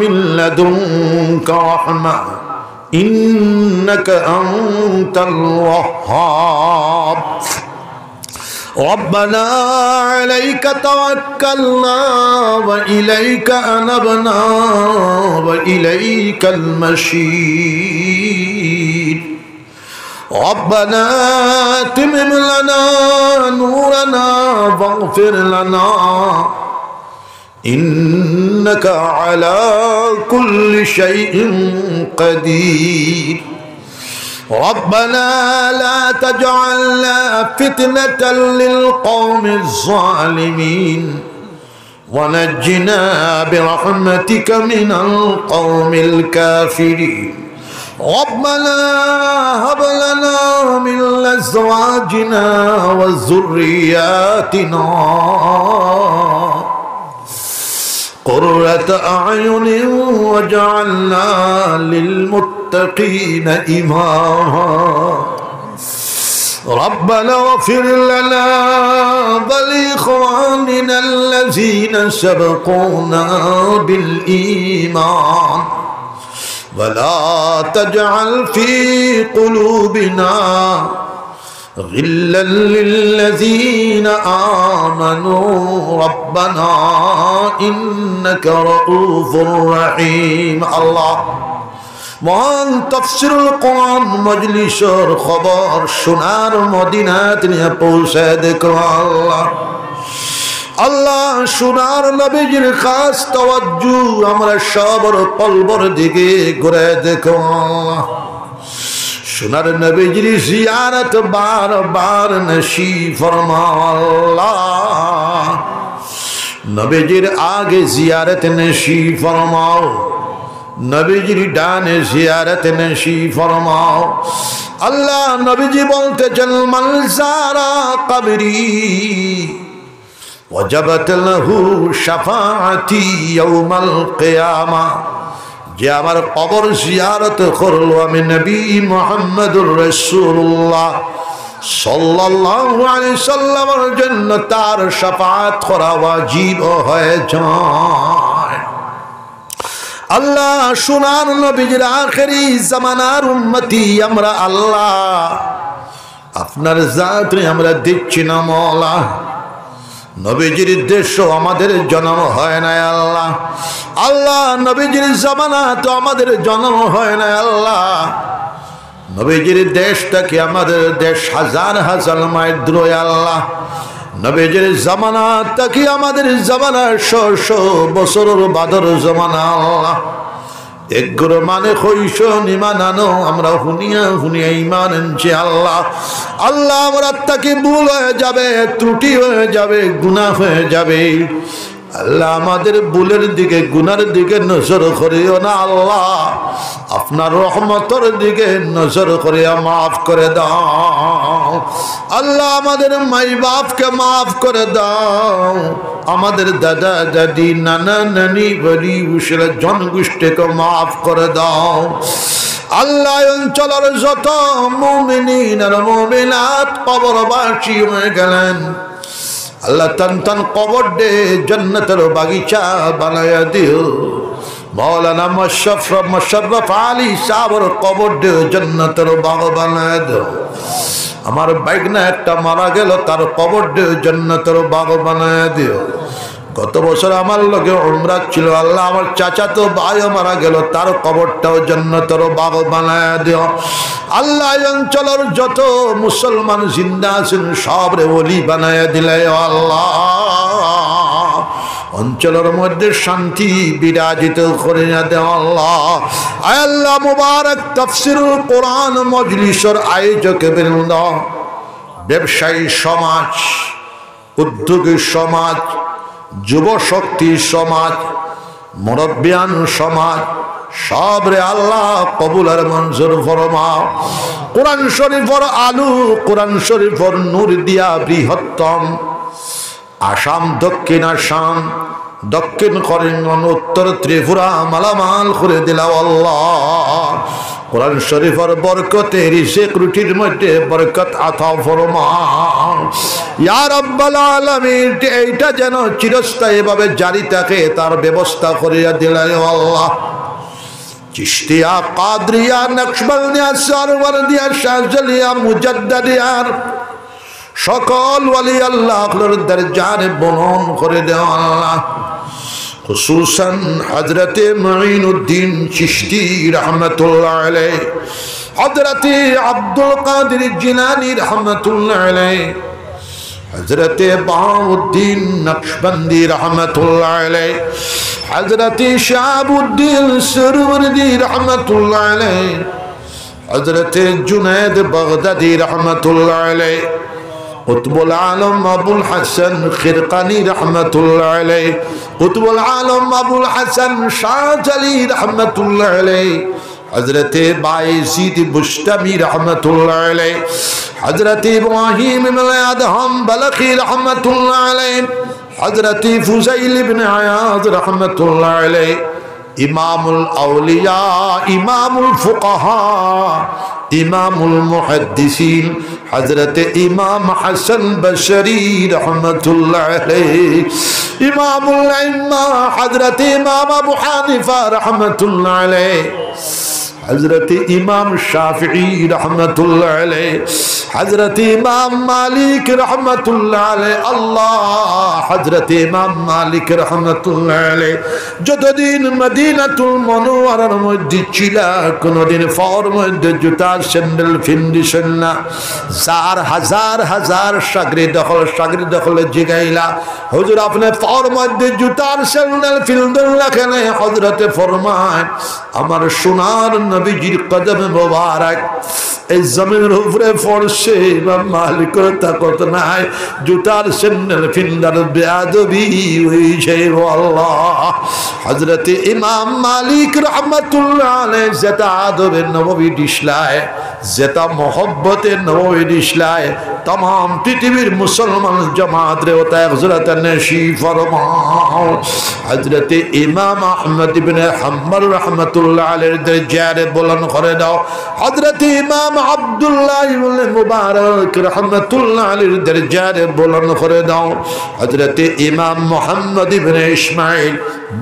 من لدنك رحمة إنك أنت الوهاب ربنا عليك توكلنا وإليك أنبنا وإليك المشير ربنا أتمم لنا نورنا واغفر لنا إنك على كل شيء قدير ربنا لا تجعلنا فتنة للقوم الظالمين ونجنا برحمتك من القوم الكافرين ربنا هب لنا من أزواجنا وذرياتنا قرة أعين واجعلنا للمتقين إماما ربنا اغفر لنا ولإخواننا الذين سبقونا بالإيمان ولا تجعل في قلوبنا غلا للذين آمنوا ربنا إنك رؤوف رحيم الله মহান তাফসীরুল কোরআন মজলিসের খবর সোনার মদিনাতে নিয়ে পৌঁছে দেখো আল্লাহ। আল্লাহ সোনার নবীজির খাস তাওয়াজ্জু আমরা সবার কলবর দিকে ঘুরে দেখো আল্লাহ। সোনার নবীজির জিয়ারত বারবার নসিব ফরমাও আল্লাহ। নবীজির আগে জিয়ারত নসিব ফরমাও, নবীজির ডানে জিয়ারত নসিব ফরমাও আল্লাহ। নবীজি বলতেছেন মান যারা কবরি ওয়াজাবাত লাহু শাফাআতি ইয়াউমাল কিয়ামা। যে আমার কবর জিয়ারত করলো আমি নবী মুহাম্মদুর রাসূলুল্লাহ সাল্লাল্লাহু আলাইহি সাল্লামের জন্য তার শাফাআত করা ওয়াজিব হয়ে যায়। আল্লাহ সোনার নবীর আখেরি জামানার উম্মতি আমরা আল্লাহ আপনার জাতে আমরা দিচ্ছি না মওলা। নবীজির দেশ আমাদের জন্ম হয় না আল্লাহ। আল্লাহ নবীজির জামানা তো আমাদের জন্ম হয় না আল্লাহ। নবীজির দেশটাকে আমাদের দেশ হাজার হাজার মাইল দূরে আল্লাহ। নবীজির জামানাটা কি আমাদের জামানা 100 বছরের বাদর জামানা আল্লাহ। একগুলো মানে কইস ইমান আনো আমরা হুনিয়া হুনিয়া ইমান আনছি আল্লাহ। আল্লাহ আমরা তাকে ভুল হয়ে যাবে, ত্রুটি হয়ে যাবে, গুনাহ হয়ে যাবে। আল্লাহ আমাদের ভুলের দিকে গুনার দিকে নজর করিও না আল্লাহ, আপনার রহমতের দিকে নজর করিয়া মাফ করে দাও আল্লাহ। আমাদের মাই বাপকে মাফ করে দাও, আমাদের দাদা দাদি নানা নানি বলি উশরা জনগোষ্ঠীকে মাফ করে দাও আল্লাহ। অঞ্চলের যত মুমিনিন আর মুমিনাত কবরবাসী হয়ে গেলেন আল্লাহ, তন তন কবর দে জান্নাতের বাগিচা বানায়া দিও। মৌলানা মোশাররফ আলী সাহর কবর দে জান্নাতের বাগ বানায়া দিও। আমার বাইকনা একটা মারা গেল, তার কবর দে জান্নাতের বাগ বানায়া দিও। গত বছর আমার লগে উমরা ছিল আল্লাহ, আমার চাচাতো ভাইও মারা গেল, তার কবরটাও জান্নাতের বাগ বানায়া দিও আল্লাহ। অঞ্চলের যত মুসলমান জিন্দা আছেন সব রে ওলি বানায়া দিলে আল্লাহ। অঞ্চলের মধ্যে শান্তি বিরাজিত করে দেও আল্লাহ। আয় আল্লাহ, মুবারক তাফসীরুল কোরআন মজলিসের আয়োজক বৃন্দ, ব্যবসায়ী সমাজ, উদ্যোগী সমাজ, যুব শক্তি সমাজ, মুরব্বিয়ান সমাজ সব রে আল্লাহ কবুল আর মঞ্জুর ফরমাও। কোরআন শরীফের আলু, কোরআন শরীফের নূর দিয়া বৃহত্তম আসাম, দক্ষিণ আসাম, দক্ষিণ করিমগঞ্জ, উত্তর ত্রিপুরা মালামাল করে দিলাও আল্লাহ। কোরআন শরীফের বরকতে রিজিক রুটির মধ্যে বরকত আতা ফরমাও ইয়া রাব্বাল আলামিন। এইটা যেন চিরস্থায়ী ভাবে জারি থাকে তার ব্যবস্থা করিয়া দিলাও আল্লাহ। চিশতিয়া, কাদরিয়া, নকশবন্দিয়া, সরওয়ারদিয়া, শাহজালিয়া, মুজাদ্দিদিয়ার সকল ওয়ালি আল্লাহর দরজারে বলন করে দেও আল্লাহ। খুসুসান হযরতে মুঈনুদ্দিন চিশতি রাহমাতুল্লাহ আলাইহি, হযরতে আব্দুল কাদের জিলানী রাহমাতুল্লাহ আলাইহি, হযরতে বাউদ্দিন নকশবন্দি রাহমাতুল্লাহ আলাইহি, হযরতে শাহাবুদ্দিন সুরওয়ারদি রাহমাতুল্লাহ আলাইহি, হযরতে জুনায়েদ বাগদাদি রাহমাতুল্লাহ আলাইহি, কুতুবুল আলম আবুল হাসান খিরকানি রাহমাতুল্লাহ আলাইহি, কুতুবুল আলম আবুল হাসান শাহজালি রাহমাতুল্লাহ আলাইহি, হযরতে বায়েজিদ বুস্তামি রাহমাতুল্লাহ আলাইহি, হযরতে ইব্রাহিম ইবনে আদহাম বালখি রাহমাতুল্লাহ আলাইহি, হযরতে ফুজাইল ইবনে আয়াদ রাহমাতুল্লাহ আলাইহি, ইমামুল আউলিয়া, ইমামুল ফুকাহা, ইমামুল মুহাদ্দিসিন হযরতে ইমাম হাসান বশরি রাহমাতুল্লাহ আলাইহি, ইমামুল আইম্মা হযরতে ইমাম আবু হানিফা রাহমাতুল্লাহ আলাইহি, হযরতে ইমাম শাফিঈ রাহমাতুল্লাহ আলাইহি, হযরতে ইমাম মালিক রাহমাতুল্লাহ আলাইহি। আল্লাহ, হযরতে ইমাম মালিক রাহমাতুল্লাহ আলাইহি যতদিন মদিনাতুল মুনাওয়ারার মধ্যে ছিল, কোনদিন ফর মধ্যে জুতা স্যান্ডেল ফিন্ডিশন না, হাজার হাজার শাগরিদ দখলে জিগাইলা, হুজুর আপনি ফর মধ্যে জুতার স্যান্ডেল ফিন্ডল রাখেন। হযরতে ফরমায় আমার সোনার নবীজির কদম মোবারক এই জমিনের উপরে পড়ছে, ইমাম মালিকের তাকত নাই, জুতার স্যান্ডেল ফিন্ডার বেয়াদবি হইছে আল্লাহ। হযরতে ইমাম মালিক রাহমাতুল্লাহ আলাইহি যেটা আদবের নববী দিশলায়, যেটা মহব্বতের নববী দিশলায়, तमाम पृथ्वीर मुसलमान जमात रे होता है हजरत नशी फरमाओ। हजरत इमाम अहमद इब्ने हम्बल रहमतुल्लाह अलैहि दरजारे बुलंद करे दाओ। हजरत इमाम अब्दुल्लाह इब्ने मुबारक रहमतुल्लाह अलैहि दरजारे बुलंद करे दाओ। हजरत इमाम मुहम्मद इब्ने इस्माइल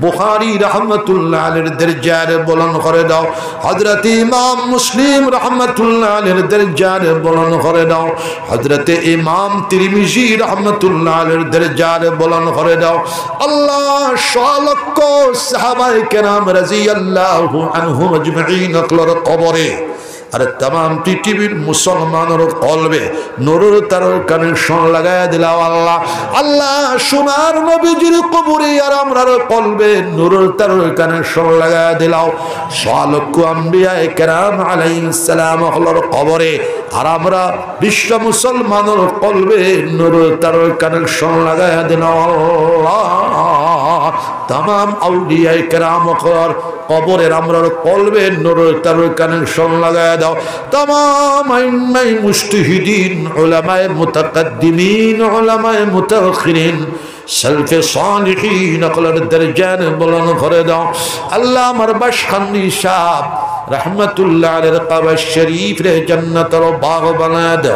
बुखारी रहमतुल्लाह अलैहि दरजारे बुलंद करे दाओ। हजरत इमाम मुस्लिम रहमतुल्लाह अलैहि दरजारे बुलंद करे दाओ। हजरत इमाम तिरमिजी रहमतुल्लाह अलैहि दरजारे बुलंद करे दाओ। अल्लाह शालक सहाबाए किराम रज़ियल्लाहु अन्हुम अजमईन अकलर कबरे और तमाम पृथ्वीर मुसलमानों कलबे नूरेर तारार कानेक्शन लगाया दिला अल्लाह। अल्लाह सोनार नबीजिर कबरे और आमरार कलबे नूरेर तारार कानेक्शन लगाया दिलाओ। शालक अम्बियाए किराम अलैहिस सलाम अकलर कबरे और आमरा विश्व मुसलमानों कलबे नूरेर तारार कानेक्शन लगाया दिलाओ अल्लाह। तमाम আউলিয়ায়ে কেরাম কর কবরের আমরার কলবে নূর তার কানেকশন লাগায় দাও तमाम আইম্মায়ে মুজতাহিদিন উলামায়ে মুতাকাদ্দিমিন উলামায়ে মুতাআখিরিন সলফে সালিহিন আকলার দরজান বুলন্দ করে দাও আল্লাহ আমার বাশখালী সাহেব रहमतुल्लाह अलैहि कब्र शरीफ रे जन्नतर बाग बना दो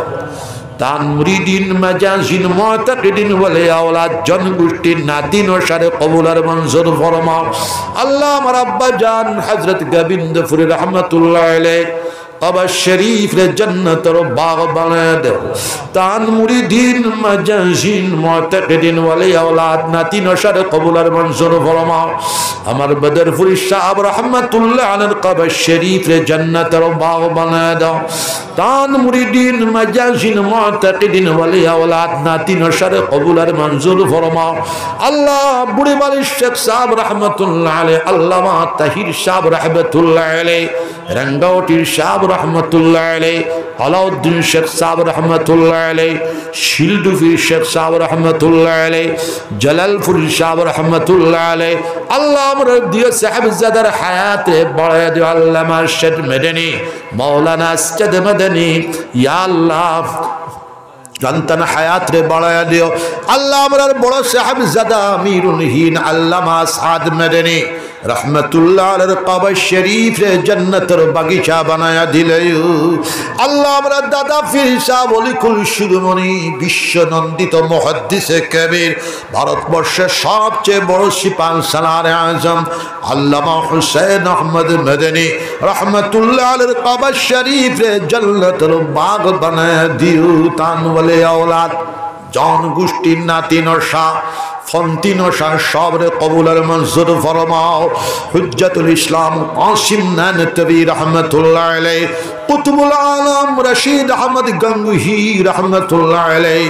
तान मुरीदिन मजाजिन मुअतकिदिन वले औलाद जन गोष्ठी नातिन और सारे कबूल और मंजूर फरमाओ अल्लाह हमारा अब्बा जान हजरत गोविंदपुरी रहमतुल्लाह अलैहि कब्र शरीफ रे जन्नतर बाग बना दो तान मुरीदिन मजाजिन मुअतकिदिन वले औलाद नातिन और सारे कबूल और मंजूर फरमाओ हमारे बदरपुरी साहब रहमतुल्लाह अलैहि कब्र शरीफ रे जन्नतर बाग बना दो तान मुरीदिन मजाजिन मुअतकिदिन वली औलाद नातिन और सारे कबूल और मंजूर फरमाओ अल्लाह बुढ़े वाले शेख साहब रहमतुल्लाह अलैहि अल्लामा ताहिर साहब रहमतुल्लाह अलैहि रंगौटी साहब रहमतुल्लाह अलैहि अलाउद्दीन शेख साहब रहमतुल्लाह अलैहि शिलडुफी शेख साहब रहमतुल्लाह अलैहि जलालपुरी साहब रहमतुल्लाह अलैहि अल्लाह अमर दियो साहिबजादार हयात बढ़े दियो अल्लामा अरशद मदनी मौलाना असद मदनी या अल्लाह जंतन हयात रे बढ़ाया दियो अल्लाह अमर बड़ो साहिबजादा अमीरुल हिंद अल्लामा असद मदनी रहमतुल्लाह अलैहि कब्र शरीफ रे जन्नतर बगीचा बनाया दिले अल्लाह हमरा दादा पीर साहब अलीकुल शिरोमणि विश्व नंदित मुहद्दिस कबीर भारतवर्षेर सबचेये बड़ सिपाही सालार आजम अल्लामा हुसैन अहमद मदनी रहमतुल्लाह अलैहि कब्र शरीफ रे जन्नतर बाग बनाया दियो तान वाले औलाद जौन गोष्ठी नाती नशा फंती नशा सबरे कबूल और मंजूर फरमाओ हुज्जतुल इस्लाम कासिम नानतवी रहमतुल्लाह अलैहि कुतुबुल आलम रशीद अहमद गंगोही रहमतुल्लाह अलैहि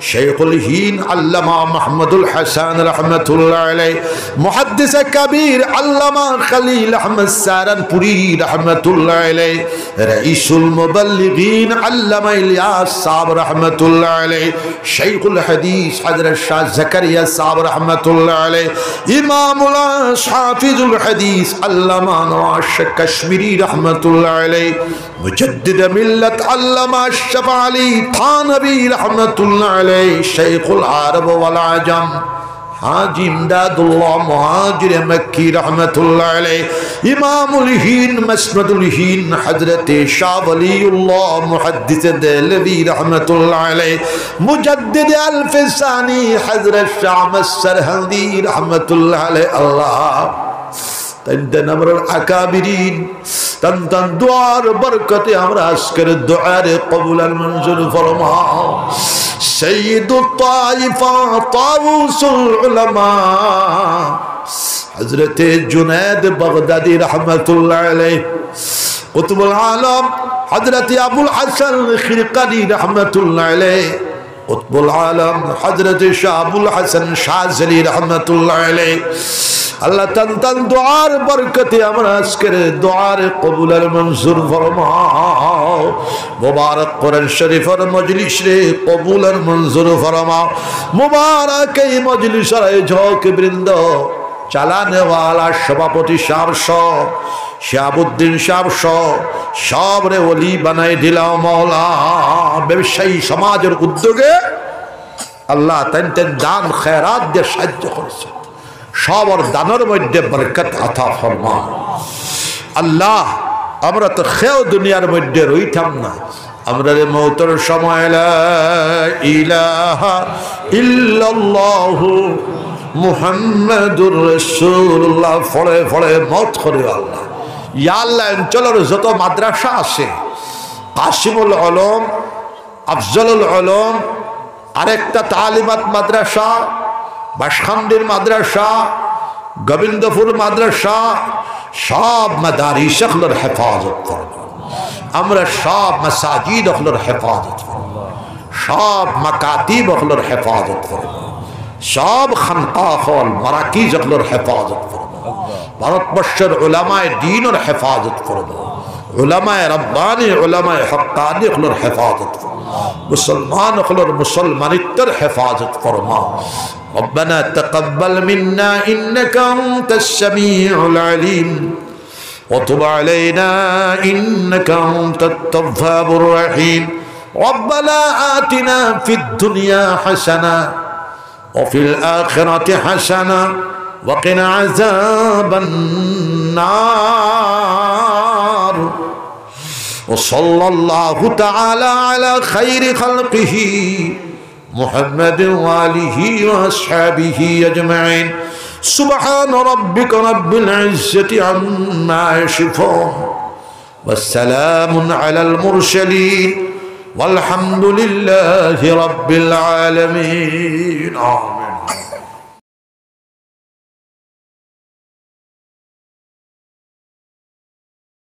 शेखुल हिंद अल्लामा महमूदुल हसन रहमतुल्लाह अलैहि मुहद्दिस कबीर अल्लामा खलील अहमद सारनपुरी रहमतुल्लाह अलैहि रईसुल मुबल्लिगीन अल्लामा इलियास साहब रहमतुल्लाह अलैहि शेखुल हदीस हजरत शाह जकरिया साहब रहमतुल्लाह अलैहि इमामुल हाफिजुल हदीस अल्लामा नवाज कश्मीरी रहमतुल्लाह अलैहि मुजद्दिद मिल्लत अल्लामा अशरफ अली थानवी रहमतुल्लाह अलैहि शेखुल अरब वल अजम हाजी इमदादुल्लाह मुहाजिर मक्की रहमतुल्लाह अलैहि इमामुल हिंद मसनदुल हिंद हजरत शाह वलीउल्लाह मुहद्दिस देहलवी रहमतुल्लाह अलैहि मुजद्दिद अल-फिसानी हजरत शाह सरहदी रहमतुल्लाह अलैहि अल्लाह तन अमर अकाबिरीन तन तन दुआर बरकते हमरा आजकेर दुआर कबूल और मंजूर फरमाओ सय्यदुत ताइफा ताऊसुल उलमा हजरत जुनैद बगदादी रहमतुल्लाह अलैहि कुतुबुल आलम हजरत अबुल हसन खिरकानी रहमतुल्लाह अलैहि कुतुबुल आलम हजरत शाह अबुल हसन शाज़ली रहमतुल्लाह अलैहि अल्लाह तन तन दुआर बरकते हमरा आजकेर दुआर कबूल और मंजूर फरमाओ मुबारक कुरान शरीफ और मजलिस रे कबूल और मंजूर फरमाओ मुबारक এই মজলিসের আয়োজক বৃন্দ চালানে वाला সভাপতি সাহেব শাহাবুদ্দিন সাহেব সব রে ওলি বানাই দিলাও মাওলা ব্যবসায়ী সমাজের উদ্যোগে আল্লাহ তেন তেন দান খয়রাত দিয়ে সাহায্য করেছে সবার দানের মধ্যে বরকত আতা ফরমা আল্লাহ আমরা তো খেও দুনিয়ার মধ্যে রইতাম না আমরা মওতের সময় লা ইলাহা ইল্লাল্লাহু মুহাম্মাদুর রাসূলুল্লাহ ফলে ফলে মওত করে আল্লাহ ইয়া আল্লাহ অঞ্চলের যত মাদ্রাসা আছে কাসিমুল উলুম আফজলুল উলুম আরেকটা তালিমাত মাদ্রাসা বাশখান্ডির মাদ্রাসা গোবিন্দপুর মাদ্রাসা সব মাদারিস গুলোর হেফাজত করব আমরা সব মাসাজিদ গুলোর হেফাজত করব সব মাকাতিব গুলোর হেফাজত করব সব খানকাহ ও মারাকিজ গুলোর হেফাজত করব ভারতবর্ষের উলামায়ে দ্বীনের হেফাজত করব উলামায়ে রব্বানি উলামায়ে হক্কানি গুলোর হেফাজত করব मुसलमान और मुसलमानित्तर हिफाजत फरमा। रब्बना तक़ब्बल मिन्ना इन्नका अंतस समीउल अलीम व तुब अलैना इन्नका अंतत तव्वाबुर रहीम। रब्बना आतिना फिद दुनिया हसना व फिल आखिरति हसना व क़िना अज़ाबन नार। व सल्लल्लाहु तआला अला खैरि खल्क़िही मुहम्मद व आलिही व अस्हाबिही अजमईन। सुब्हान रब्बिका रब्बिल इज़्ज़ति अम्मा यसिफून व सलामुन अलल मुरसलीन वल्हम्दुलिल्लाहि रब्बिल आलमीन। आमीन।